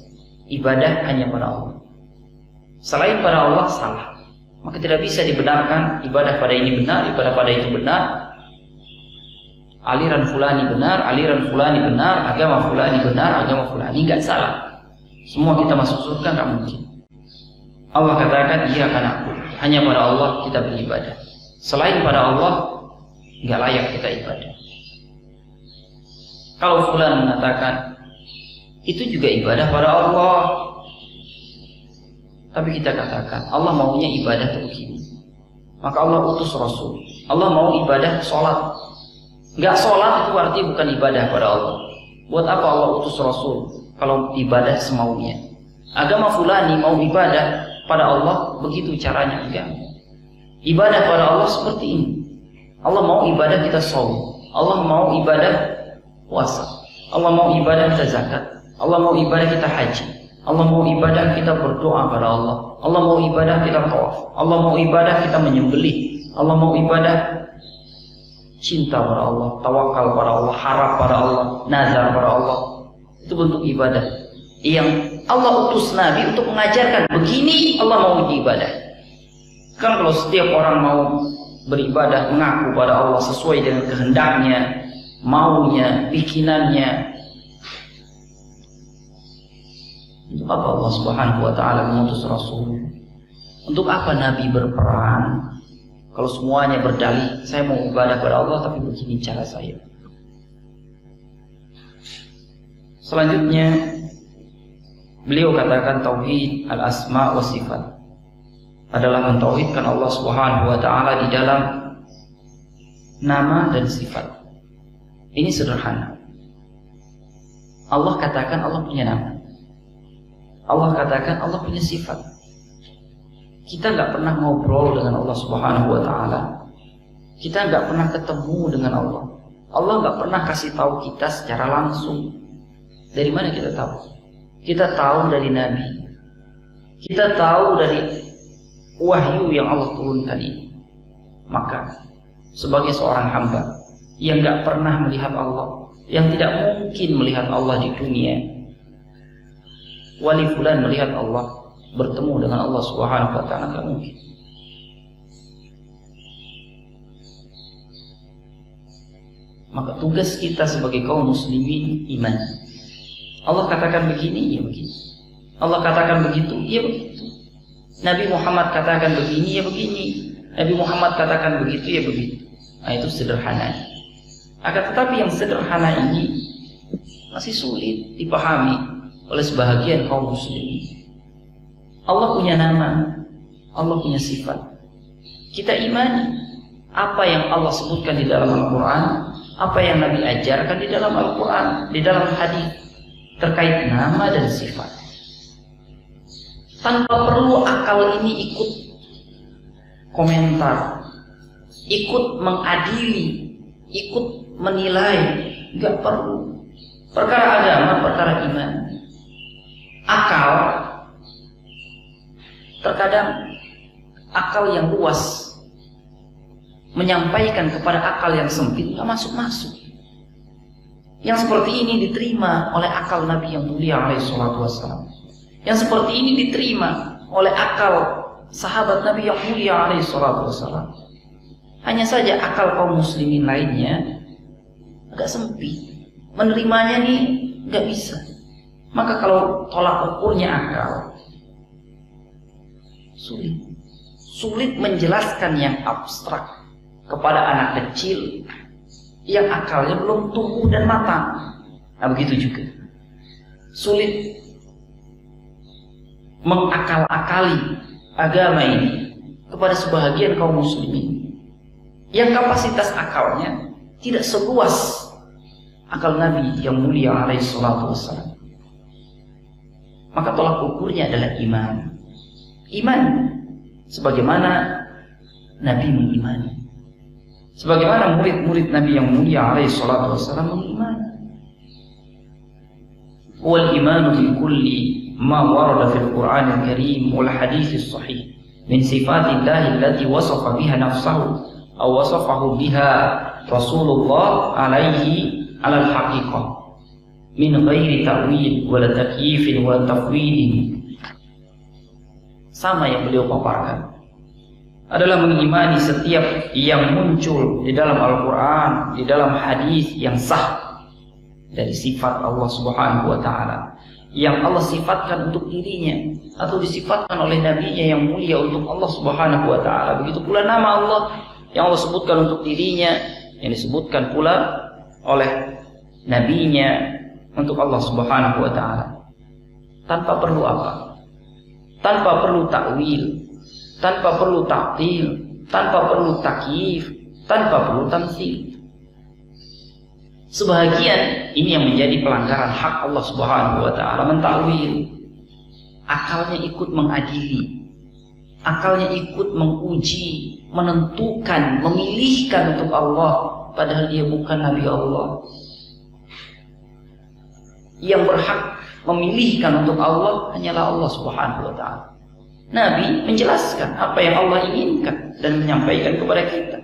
Ibadah hanya pada Allah. Selain pada Allah salah. Maka tidak bisa dibenarkan ibadah pada ini benar, ibadah pada itu benar. Aliran fulani benar, aliran fulani benar, agama fulani benar, agama fulani enggak salah. Semua kita masuk surga enggak mungkin. Allah katakan iya karena hanya pada Allah kita beribadah. Selain pada Allah enggak layak kita ibadah. Kalau fulan mengatakan itu juga ibadah pada Allah, tapi kita katakan Allah maunya ibadah itu begini, maka Allah utus Rasul. Allah mau ibadah sholat, nggak sholat itu berarti bukan ibadah pada Allah. Buat apa Allah utus Rasul kalau ibadah semaunya? Agama fulani mau ibadah pada Allah begitu caranya, enggak. Ibadah pada Allah seperti ini. Allah mau ibadah kita shaum, Allah mau ibadah puasa, Allah mau ibadah kita zakat, Allah mau ibadah kita haji, Allah mau ibadah kita berdoa pada Allah, Allah mau ibadah kita tawaf, Allah mau ibadah kita menyembelih, Allah mau ibadah cinta pada Allah, tawakal pada Allah, harap pada Allah, nazar pada Allah. Itu bentuk ibadah yang Allah utus Nabi untuk mengajarkan begini Allah mau ibadah. Kan kalau setiap orang mau beribadah mengaku pada Allah sesuai dengan kehendaknya, maunya, bikinannya, untuk apa Allah Subhanahu wa taala mengutus Rasul? Untuk apa Nabi berperan? Kalau semuanya berdalih, saya mau ibadah pada Allah tapi begini cara saya. Selanjutnya beliau katakan tauhid al-asma wa sifat adalah mentauhidkan Allah Subhanahu wa taala di dalam nama dan sifat. Ini sederhana. Allah katakan Allah punya nama, Allah katakan Allah punya sifat. Kita nggak pernah ngobrol dengan Allah Subhanahu wa taala Kita nggak pernah ketemu dengan Allah. Allah nggak pernah kasih tahu kita secara langsung. Dari mana kita tahu? Kita tahu dari Nabi. Kita tahu dari wahyu yang Allah turunkan ini. Maka sebagai seorang hamba yang nggak pernah melihat Allah, yang tidak mungkin melihat Allah di dunia, wali fulan melihat Allah, bertemu dengan Allah Subhanahu wa ta'ala, nggak mungkin. Maka tugas kita sebagai kaum muslimin iman. Allah katakan begini, ya begini. Allah katakan begitu, ya begitu. Nabi Muhammad katakan begini, ya begini. Nabi Muhammad katakan begitu, ya begitu. Nah, itu sederhana. Akan tetapi yang sederhana ini masih sulit dipahami oleh sebahagian kaum muslimin. Allah punya nama, Allah punya sifat. Kita imani apa yang Allah sebutkan di dalam Al-Quran, apa yang Nabi ajarkan di dalam Al-Quran, di dalam hadis terkait nama dan sifat. Tanpa perlu akal ini ikut komentar, ikut mengadili, ikut menilai, nggak perlu. Perkara agama, perkara iman. Akal, terkadang akal yang luas menyampaikan kepada akal yang sempit nggak masuk-masuk. Yang seperti ini diterima oleh akal Nabi yang mulia alaihi salatu wassalam. Yang seperti ini diterima oleh akal sahabat Nabi yang mulia alaihi salatu wassalam. Hanya saja akal kaum muslimin lainnya agak sempit. Menerimanya nih nggak bisa. Maka kalau tolak ukurnya akal, sulit menjelaskan yang abstrak kepada anak kecil yang akalnya belum tumbuh dan matang. Nah, begitu juga sulit mengakal-akali agama ini kepada sebahagian kaum muslimin yang kapasitas akalnya tidak seluas akal Nabi yang mulia alaihi salatu wassalam. Maka tolak ukurnya adalah iman. Iman sebagaimana Nabi mengimani, sebagaimana murid-murid Nabi yang mulia alaihi salatu wassalam mengimani. Wal imanu bi kulli ma warada fil Qur'anil Karim wal haditsis sahih min sifatillahi allati wasafa biha nafsahu aw wasafahu biha Rasulullah alaihi alal haqiqah min ghairi ta'wil wala takyifin wala tafwidin. Sama yang beliau paparkan adalah mengimani setiap yang muncul di dalam Al-Quran, di dalam hadis yang sah dari sifat Allah Subhanahu wa ta'ala, yang Allah sifatkan untuk dirinya atau disifatkan oleh nabinya yang mulia untuk Allah Subhanahu wa ta'ala. Begitu pula nama Allah yang Allah sebutkan untuk dirinya, yang disebutkan pula oleh nabinya untuk Allah Subhanahu wa ta'ala. Tanpa perlu apa? Tanpa perlu takwil, tanpa perlu ta'til, tanpa perlu takyif, tanpa perlu tamtsil. Sebahagian ini yang menjadi pelanggaran hak Allah Subhanahu wa ta'ala, mentakwil. Akalnya ikut mengadili, akalnya ikut menguji, menentukan, memilihkan untuk Allah, padahal dia bukan Nabi Allah. Yang berhak memilihkan untuk Allah hanyalah Allah Subhanahu wa ta'ala. Nabi menjelaskan apa yang Allah inginkan dan menyampaikan kepada kita.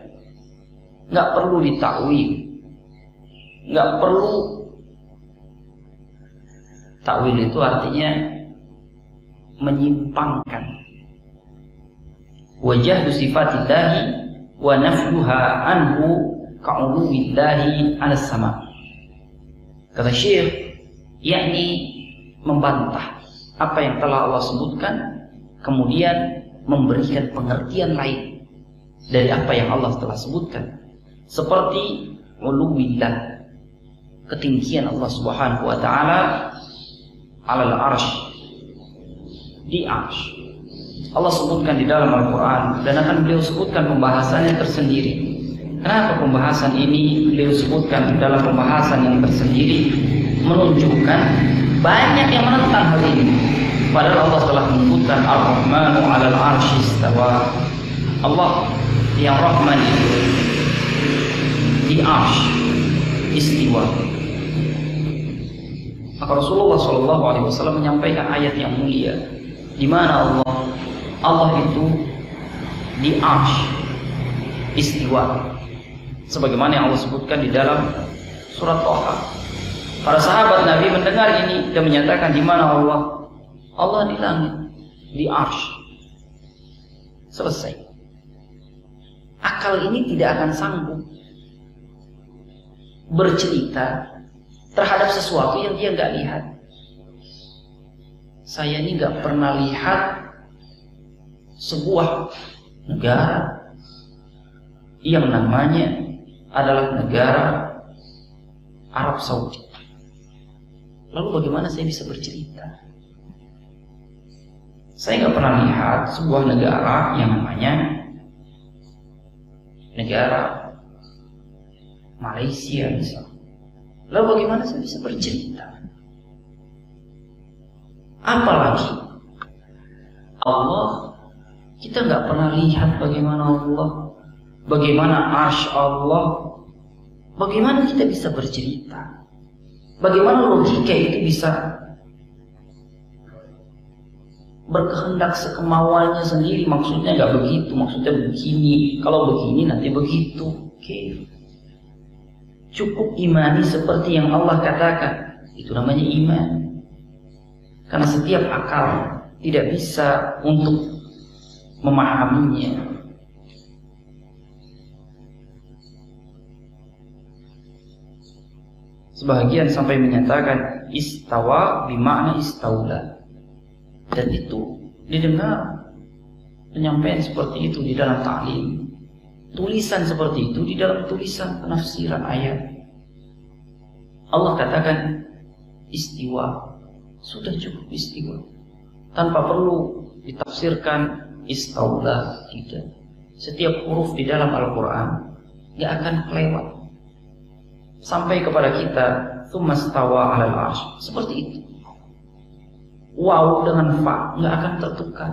Nggak perlu ditakwil, nggak perlu. Takwil itu artinya menyimpangkan. Wajah sifatillahi wa nafyuha anhu ka'uluwillahi 'alas sama. Kata Syekh, yakni membantah apa yang telah Allah sebutkan, kemudian memberikan pengertian lain dari apa yang Allah telah sebutkan, seperti uluwillah, ketinggian Allah Subhanahu wa ta'ala alal arsh, di arsh. Allah sebutkan di dalam Al-Quran dan akan beliau sebutkan pembahasannya tersendiri. Kenapa pembahasan ini beliau sebutkan di dalam pembahasan yang tersendiri? Menunjukkan banyak yang menentang hal ini. Padahal Allah telah menyebutkan Ar-Rahmanu 'alal 'arsy istawa. Allah yang Rahman itu di arsy istiwa. Maka Rasulullah SAW menyampaikan ayat yang mulia, di mana Allah itu di arsy istiwa, sebagaimana yang Allah sebutkan di dalam surat Thaha. Para sahabat Nabi mendengar ini dan menyatakan, di mana Allah di langit, di arsy. Selesai. Akal ini tidak akan sanggup bercerita terhadap sesuatu yang dia nggak lihat. Saya ini nggak pernah lihat sebuah negara yang namanya adalah negara Arab Saudi. Lalu bagaimana saya bisa bercerita? Saya nggak pernah lihat sebuah negara yang namanya negara Malaysia misalnya. Lalu bagaimana saya bisa bercerita? Apalagi Allah, kita nggak pernah lihat bagaimana Allah, bagaimana arsy Allah. Bagaimana kita bisa bercerita? Bagaimana logika itu bisa berkehendak sekemauannya sendiri? Maksudnya nggak begitu, maksudnya begini. Kalau begini nanti begitu. Oke. Cukup imani seperti yang Allah katakan. Itu namanya iman. Karena setiap akal tidak bisa untuk memahaminya. Sebagian sampai menyatakan istawa bimakna istaula. Dan itu didengar penyampaian seperti itu di dalam ta'lim. Tulisan seperti itu di dalam tulisan penafsiran ayat. Allah katakan istiwa, sudah cukup istiwa, tanpa perlu ditafsirkan istaula. Tidak. Setiap huruf di dalam Al-Quran gak akan kelewat sampai kepada kita tsumma stawa 'alal 'arsy. Seperti itu. Waw dengan fa gak akan tertukar.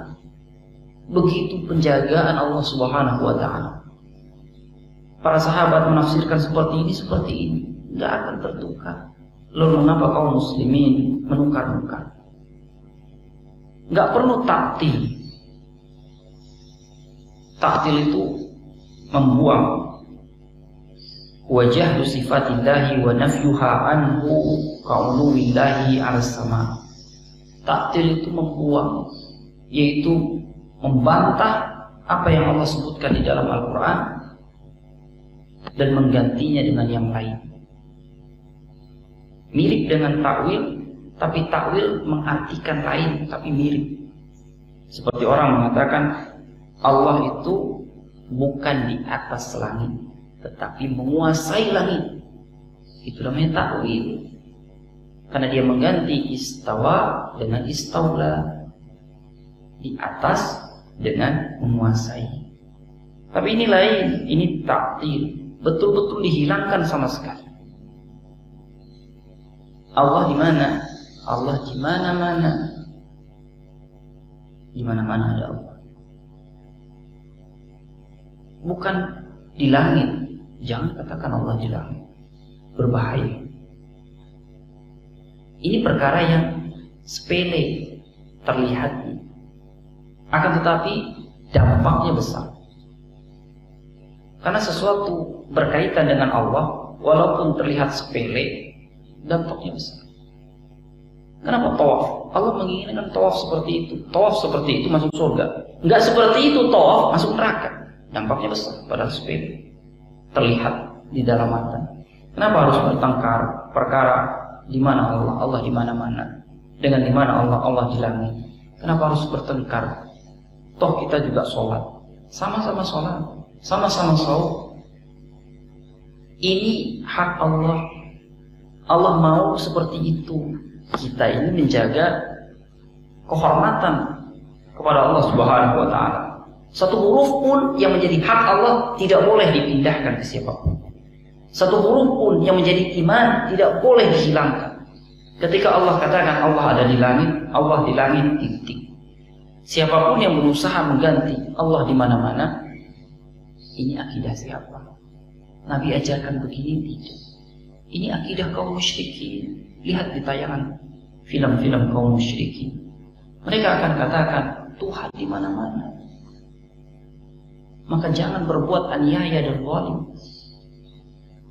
Begitu penjagaan Allah Subhanahu wa ta'ala. Para sahabat menafsirkan seperti ini, nggak akan tertukar. Lalu mengapa kaum muslimin menukar-nukar? Nggak perlu taktil. Taktil itu membuang wajah sifatillahi wa nafyuha anhu ka'uluwillahi 'alas sama. Taktil itu membuang, yaitu membantah apa yang Allah sebutkan di dalam Al-Quran dan menggantinya dengan yang lain. Mirip dengan takwil, tapi takwil mengartikan lain, tapi mirip. Seperti orang mengatakan Allah itu bukan di atas langit, tetapi menguasai langit. Itu namanya takwil. Karena dia mengganti istawa dengan istaula, di atas dengan menguasai. Tapi ini lain, ini taktil. Betul-betul dihilangkan sama sekali. Allah di mana? Allah di mana-mana. Di mana-mana ada Allah. Bukan di langit. Jangan katakan Allah di langit. Berbahaya. Ini perkara yang sepele terlihatnya. Akan tetapi dampaknya besar. Karena sesuatu berkaitan dengan Allah, walaupun terlihat sepele, dampaknya besar. Kenapa tawaf? Allah menginginkan tawaf seperti itu. Tawaf seperti itu masuk surga. Enggak seperti itu tawaf masuk neraka. Dampaknya besar, padahal sepele. Terlihat di dalam mata. Kenapa harus bertengkar perkara di mana Allah? Allah di mana-mana. Dengan di mana Allah? Allah di langit. Kenapa harus bertengkar? Toh kita juga sholat. Sama-sama sholat. Sama-sama saum. Ini hak Allah. Allah mau seperti itu. Kita ini menjaga kehormatan kepada Allah Subhanahu wa ta'ala. Satu huruf pun yang menjadi hak Allah tidak boleh dipindahkan ke siapapun. Satu huruf pun yang menjadi iman tidak boleh dihilangkan. Ketika Allah katakan Allah ada di langit, Allah di langit titik. Siapapun yang berusaha mengganti Allah di mana-mana, ini akidah siapa? Nabi ajarkan begini, tidak. Ini akidah kaum musyrikin. Lihat di tayangan film-film kaum musyrikin. Mereka akan katakan Tuhan di mana-mana. Maka jangan berbuat aniaya dan zalim.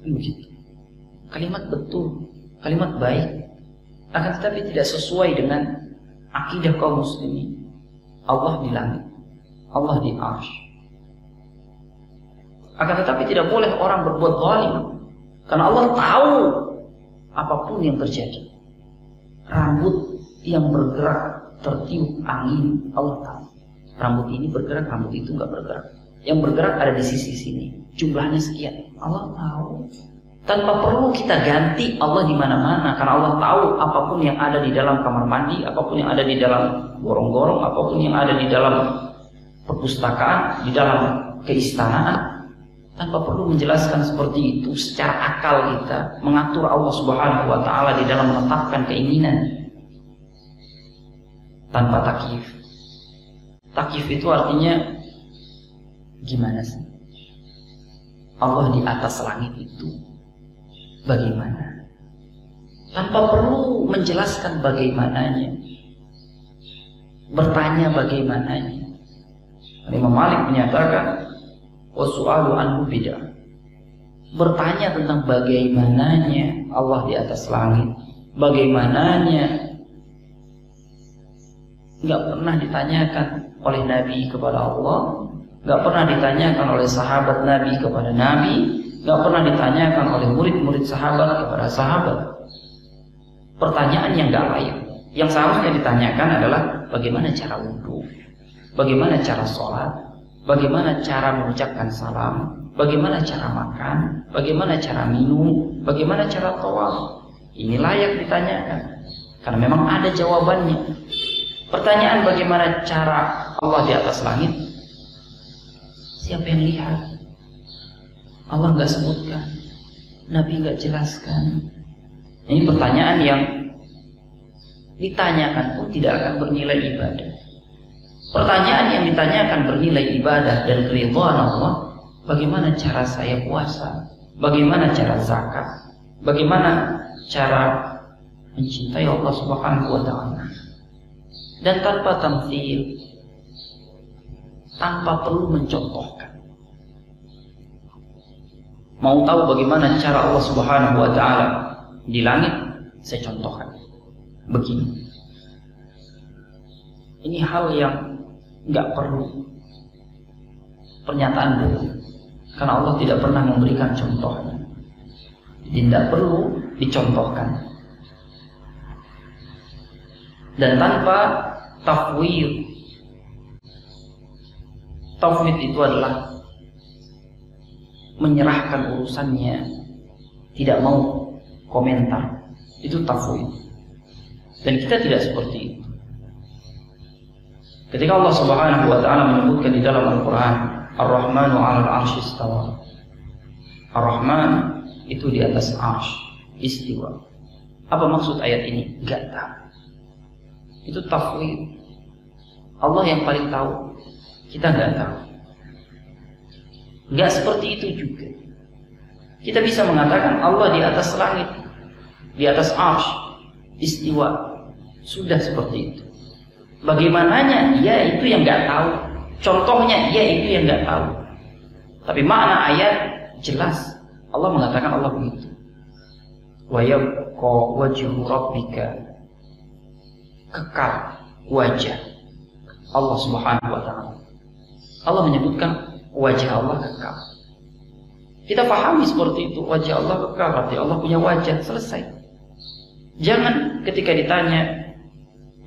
Begitu. Kalimat betul, kalimat baik, akan tetapi tidak sesuai dengan akidah kaum muslimin. Allah di langit, Allah di arsy. Akan tetapi tidak boleh orang berbuat zalim, karena Allah tahu apapun yang terjadi. Rambut yang bergerak tertiup angin, Allah tahu. Rambut ini bergerak, rambut itu nggak bergerak. Yang bergerak ada di sisi sini, jumlahnya sekian. Allah tahu. Tanpa perlu kita ganti Allah di mana-mana, karena Allah tahu apapun yang ada di dalam kamar mandi, apapun yang ada di dalam gorong-gorong, apapun yang ada di dalam perpustakaan, di dalam keistanaan. Tanpa perlu menjelaskan seperti itu, secara akal kita mengatur Allah Subhanahu wa Ta'ala di dalam menetapkan keinginan tanpa takyif. Takyif itu artinya gimana sih? Allah di atas langit itu bagaimana? Tanpa perlu menjelaskan bagaimananya, bertanya bagaimananya. Imam Malik menyatakan wasu'alu anhu bid'ah. Bertanya tentang bagaimananya Allah di atas langit, bagaimananya nggak pernah ditanyakan oleh Nabi kepada Allah, nggak pernah ditanyakan oleh sahabat Nabi kepada Nabi, nggak pernah ditanyakan oleh murid-murid sahabat kepada sahabat. Pertanyaan yang nggak layak. Yang seharusnya ditanyakan adalah bagaimana cara wudhu, bagaimana cara sholat, bagaimana cara mengucapkan salam, bagaimana cara makan, bagaimana cara minum, bagaimana cara tawaf. Ini layak ditanyakan karena memang ada jawabannya. Pertanyaan bagaimana cara Allah di atas langit, siapa yang lihat? Allah nggak sebutkan, Nabi nggak jelaskan. Ini pertanyaan yang ditanyakan pun tidak akan bernilai ibadah. Pertanyaan yang ditanyakan bernilai ibadah dan keridhaan Allah, bagaimana cara saya puasa, bagaimana cara zakat, bagaimana cara mencintai Allah Subhanahu wa Ta'ala. Dan tanpa tamthil, tanpa perlu mencontohkan. Mau tahu bagaimana cara Allah Subhanahu wa Ta'ala di langit? Saya contohkan begini. Ini hal yang nggak perlu pernyataan dulu, karena Allah tidak pernah memberikan contohnya. Tidak perlu dicontohkan. Dan tanpa tafwid. Tafwid itu adalah menyerahkan urusannya, tidak mau komentar. Itu tafwid. Dan kita tidak seperti itu. Ketika Allah Subhanahu wa Ta'ala menyebutkan di dalam Al-Quran, Ar-Rahmanu 'alal 'arsy istawa. Ar-Rahman itu di atas arsy, istiwa. Apa maksud ayat ini? Gak tahu. Itu tafwid. Allah yang paling tahu, kita gak tahu. Gak seperti itu juga. Kita bisa mengatakan Allah di atas langit, di atas arsy, istiwa. Sudah seperti itu. Bagaimananya, ya itu yang nggak tahu. Contohnya, ya itu yang nggak tahu. Tapi makna ayat jelas. Allah mengatakan Allah begitu. Wa yabqa wajhu rabbika, kekal wajah Allah Subhanahu wa Ta'ala. Allah menyebutkan wajah Allah kekal. Kita pahami seperti itu. Wajah Allah kekal, berarti Allah punya wajah. Selesai. Jangan ketika ditanya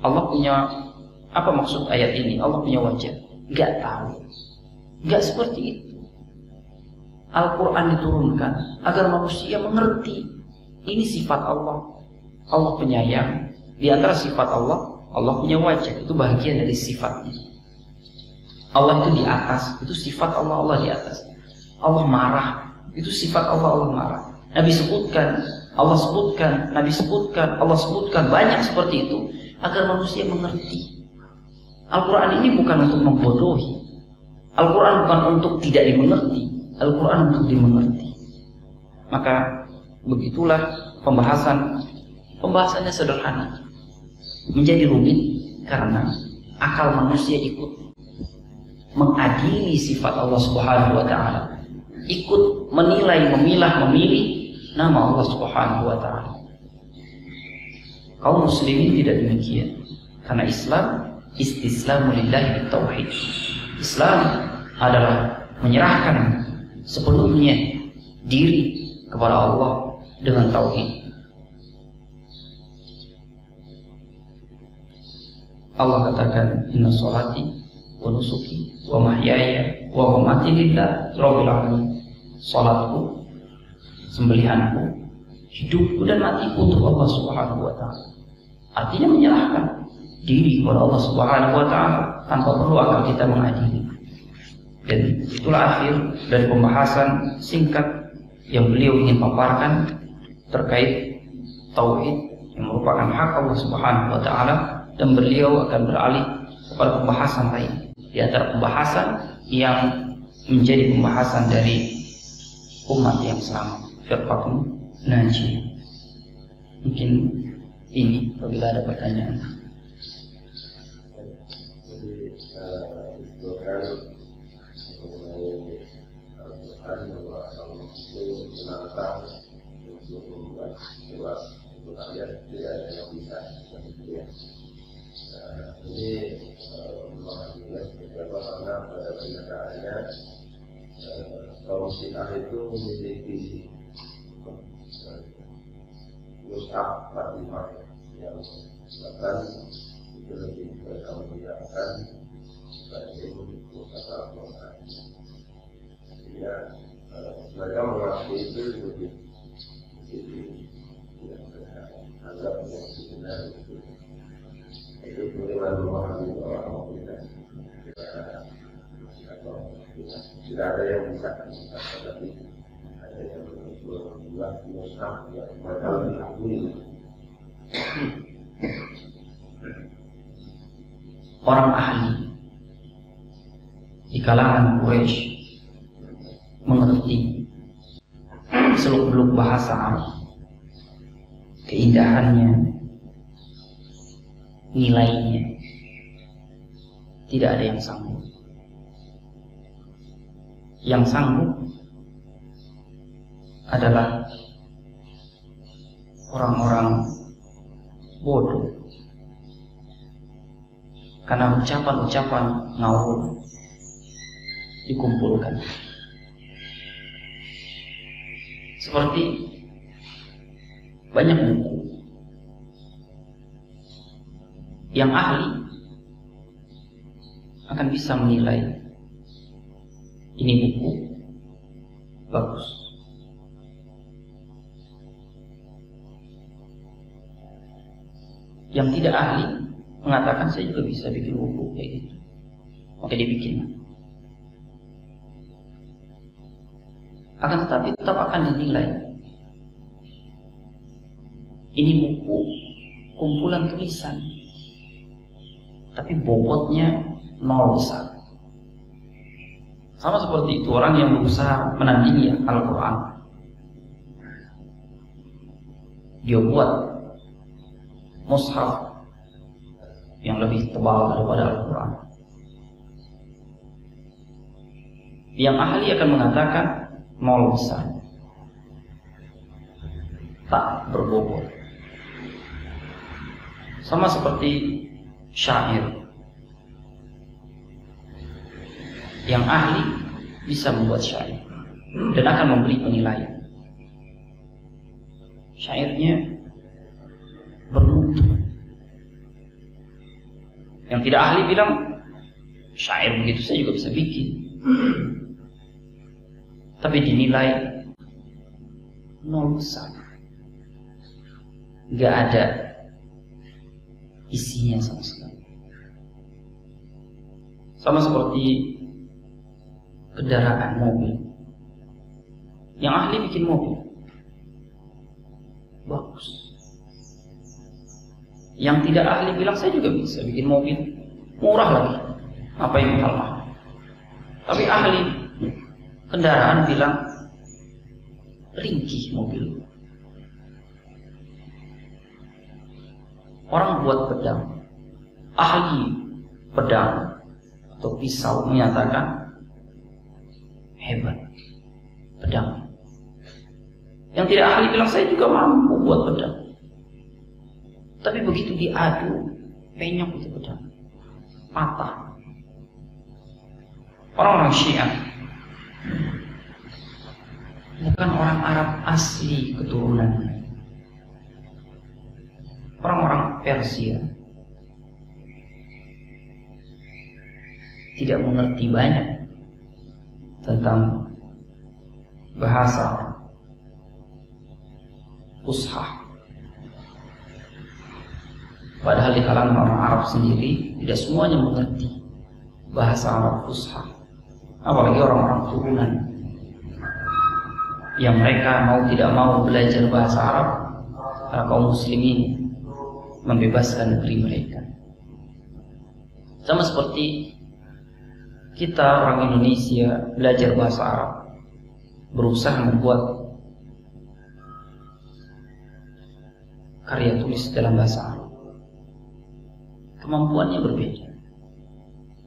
Allah punya, apa maksud ayat ini? Allah punya wajah. Gak tahu. Gak seperti itu. Al-Quran diturunkan agar manusia mengerti. Ini sifat Allah. Allah penyayang. Di antara sifat Allah, Allah punya wajah. Itu bagian dari sifatnya. Allah itu di atas. Itu sifat Allah, Allah di atas. Allah marah. Itu sifat Allah, Allah marah. Nabi sebutkan, Allah sebutkan, Nabi sebutkan, Allah sebutkan. Banyak seperti itu agar manusia mengerti. Al-Quran ini bukan untuk membodohi. Al-Quran bukan untuk tidak dimengerti. Al-Quran untuk dimengerti. Maka begitulah pembahasannya sederhana, menjadi rumit karena akal manusia ikut mengadili sifat Allah Subhanahu wa Ta'ala, ikut menilai, memilah, memilih nama Allah Subhanahu wa Ta'ala. Kaum muslimin tidak demikian, karena Islam istislamu lillahi bitauhid. Islam adalah menyerahkan sepenuhnya diri kepada Allah dengan tauhid. Allah katakan, inna sholati wa nusuki wa mahyaya wa mamati lillah rabbil alamin. Salatku, sembelihanku, hidupku dan matiku untuk Allah Subhanahu wa Ta'ala. Artinya menyerahkan diri kepada Allah Subhanahu wa Ta'ala tanpa perlu akal kita mengadili. Dan itulah akhir dari pembahasan singkat yang beliau ingin paparkan terkait tauhid yang merupakan hak Allah Subhanahu wa Ta'ala, dan beliau akan beralih kepada pembahasan lain di antara pembahasan yang menjadi pembahasan dari umat yang selamat, firqatun najiyah. Mungkin ini apabila ada pertanyaan. Jadi menantang untuk membuat jelas untuk kalian tidak ada yang bisa seperti ya. Ini alhamdulillah beberapa karena pada kenyataannya kaum Syiah itu memiliki mushaf Fatimah yang bahkan itu lebih mereka mengingatkan sebagai mushaf Al-Quran. Sehingga mereka mengakui itu lebih anggap yang sebenar itu bagaimana memahami bahwa kita tidak ada yang bisa tetapi ada yang membuat mushaf yang mereka lebih akui. Orang ahli di kalangan Quraisy mengerti seluk-beluk bahasa Arab, keindahannya, nilainya. Tidak ada yang sanggup. Yang sanggup adalah orang-orang bodoh, karena ucapan-ucapan ngawur dikumpulkan. Seperti banyak buku yang ahli akan bisa menilai ini buku bagus. Yang tidak ahli mengatakan saya juga bisa bikin buku kayak gitu, maka dia bikin. Akan tetapi tetap akan dinilai ini buku kumpulan tulisan, tapi bobotnya nol besar. Sama seperti itu orang yang berusaha menandingi Al-Quran, dia buat mushaf yang lebih tebal daripada Al-Quran. Yang ahli akan mengatakan nol besar, tak berbobot. Sama seperti syair, yang ahli bisa membuat syair dan akan memberi penilaian. Syairnya bermutu. Yang tidak ahli bilang syair begitu saya juga bisa bikin, tapi dinilai nol besar, gak ada isinya sama sekali. Sama seperti kendaraan mobil, yang ahli bikin mobil bagus, yang tidak ahli bilang saya juga bisa bikin mobil murah lagi, apa yang mahal. Tapi ahli kendaraan bilang ringkih mobil. Orang buat pedang, ahli pedang atau pisau menyatakan hebat pedang. Yang tidak ahli bilang saya juga mampu buat pedang. Tapi begitu diadu, penyok itu pedang, patah. Orang-orang Syiah bukan orang Arab asli keturunannya. Orang-orang Persia tidak mengerti banyak tentang bahasa fushah. Padahal di kalangan orang Arab sendiri tidak semuanya mengerti bahasa Arab fushah. Apalagi orang-orang turunan yang mereka mau tidak mau belajar bahasa Arab karena kaum muslimin membebaskan negeri mereka. Sama seperti kita orang Indonesia belajar bahasa Arab, berusaha membuat karya tulis dalam bahasa Arab. Kemampuannya berbeda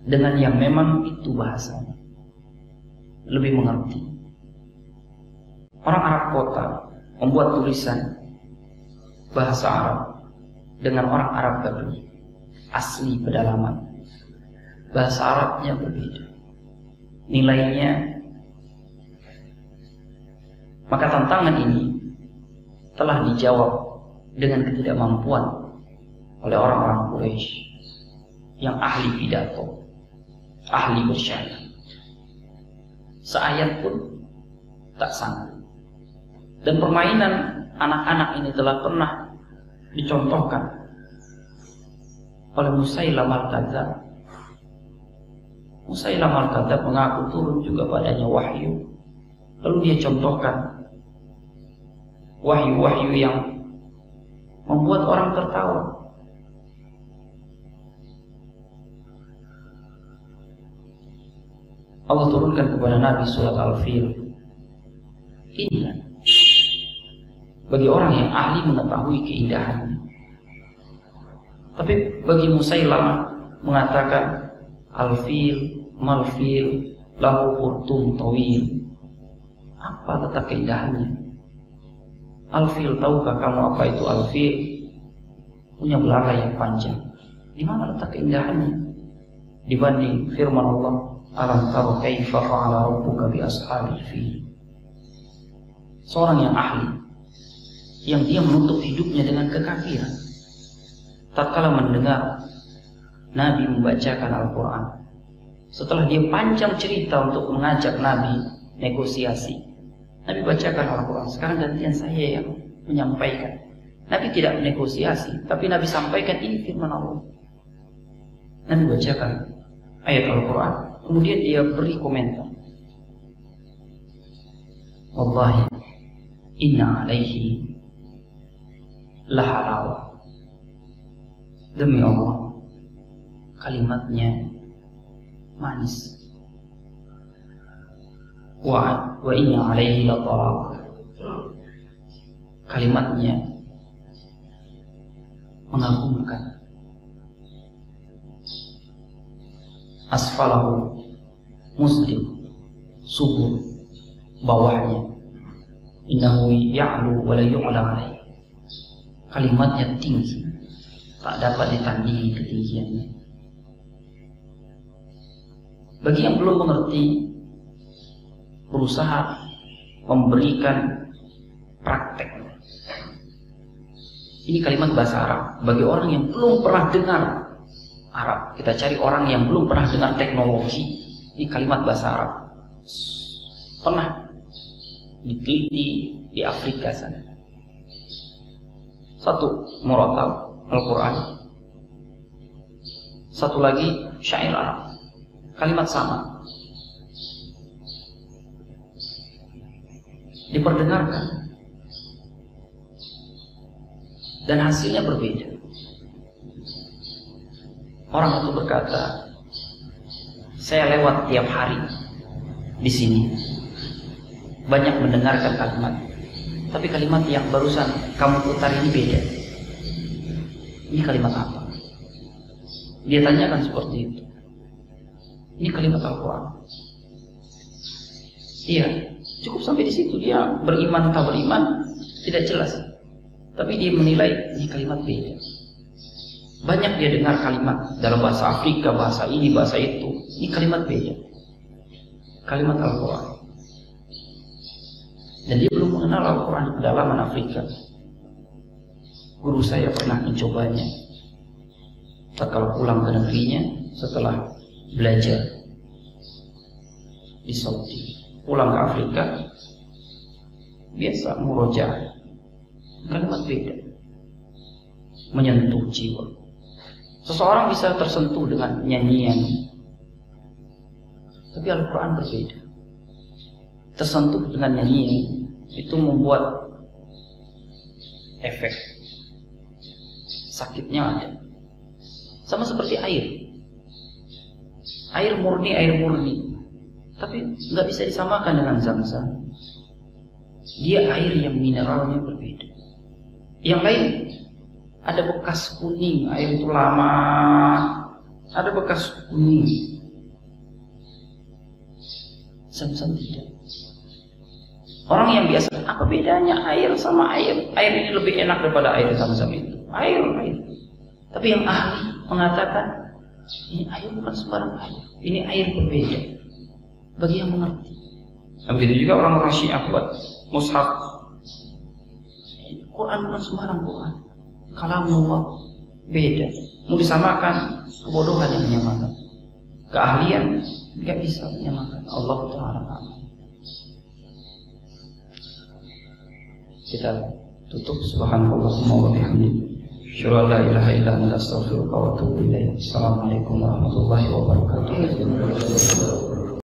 dengan yang memang itu bahasanya, lebih mengerti. Orang Arab kota membuat tulisan bahasa Arab dengan orang Arab Badui asli pedalaman, bahasa Arabnya berbeda, nilainya. Maka tantangan ini telah dijawab dengan ketidakmampuan oleh orang-orang Quraisy yang ahli pidato, ahli bersyair. Seayat pun tak sanggup. Dan permainan anak-anak ini telah pernah dicontohkan oleh Musailamah al-Kadzdzab. Musailamah al-Kadzdzab mengaku turun juga padanya wahyu. Lalu dia contohkan wahyu-wahyu yang membuat orang tertawa. Allah turunkan kepada Nabi surat Al-Fil. Ini bagi orang yang ahli mengetahui keindahannya. Tapi bagi Musailamah mengatakan Al-Fil, Mal-Fil, lahu khurtum tawil. Apa letak keindahannya? Al-Fil, tahukah kamu apa itu Al-Fil? Punya belalai yang panjang. Di mana letak keindahannya dibanding firman Allah, alam tara kaifa fa'ala rabbuka bi ashabil fil. Seorang yang ahli, yang dia menutup hidupnya dengan kekafiran, tatkala mendengar Nabi membacakan Al-Quran, setelah dia panjang cerita untuk mengajak Nabi negosiasi, Nabi bacakan Al-Quran. Sekarang gantian saya yang menyampaikan. Nabi tidak negosiasi, tapi Nabi sampaikan ini firman Allah. Nabi bacakan ayat Al-Quran, kemudian dia beri komentar. Wallahi inna alaihi lahalawa. Demi Allah, kalimatnya manis. Wa inna alaihi latarawa. Kalimatnya mengagumkan. Asfalahu muslim, subur, bawahnya innahu ya'lu wa la yu'la alaih. Kalimatnya tinggi, tak dapat ditandingi ketinggiannya. Bagi yang belum mengerti, berusaha memberikan praktek. Ini kalimat bahasa Arab. Bagi orang yang belum pernah dengar Arab, kita cari orang yang belum pernah dengar teknologi. Ini kalimat bahasa Arab. Pernah diteliti di Afrika sana. Satu murattab Al-Quran, satu lagi syair Arab. Kalimat sama, diperdengarkan, dan hasilnya berbeda. Orang itu berkata, saya lewat tiap hari di sini, banyak mendengarkan kalimat tapi kalimat yang barusan kamu putar ini beda. Ini kalimat apa? Dia tanyakan seperti itu. Ini kalimat Al-Quran. Iya, cukup sampai di situ. Dia beriman atau beriman tidak jelas, tapi dia menilai ini kalimat beda. Banyak dia dengar kalimat dalam bahasa Afrika, bahasa ini, bahasa itu. Ini kalimat beda. Kalimat Al-Quran. Dan dia belum mengenal Al-Quran di pedalaman Afrika. Guru saya pernah mencobanya. Kalau pulang ke negerinya setelah belajar di Saudi, pulang ke Afrika, biasa murojaah. Kalimat beda, menyentuh jiwa. Seseorang bisa tersentuh dengan nyanyian, tapi Al-Quran berbeda. Tersentuh dengan nyanyian itu membuat efek, sakitnya ada. Sama seperti air. Air murni, tapi nggak bisa disamakan dengan Zam-Zam. Dia air yang mineralnya berbeda. Yang lain ada bekas kuning, air itu lama, ada bekas kuning. Zam-Zam tidak. Orang yang biasa, apa bedanya air sama air? Air ini lebih enak daripada air Zam-Zam itu. Air. Tapi yang ahli mengatakan ini air bukan sembarang air. Ini air berbeda. Bagi yang mengerti. Nah, begitu juga orang-orang Syiah buat mushaf. Quran bukan sembarang Quran. Kalamullah beda. Mau disamakan, kebodohan yang menyamakan. Keahlian nggak bisa menyamakan. Allah Ta'ala. Kita tutup. Subhanallahumma wa bihamdihi, asyhadu an la ilaha illa anta, astaghfiruka wa atubu ilaik. Assalamualaikum warahmatullahi wabarakatuh.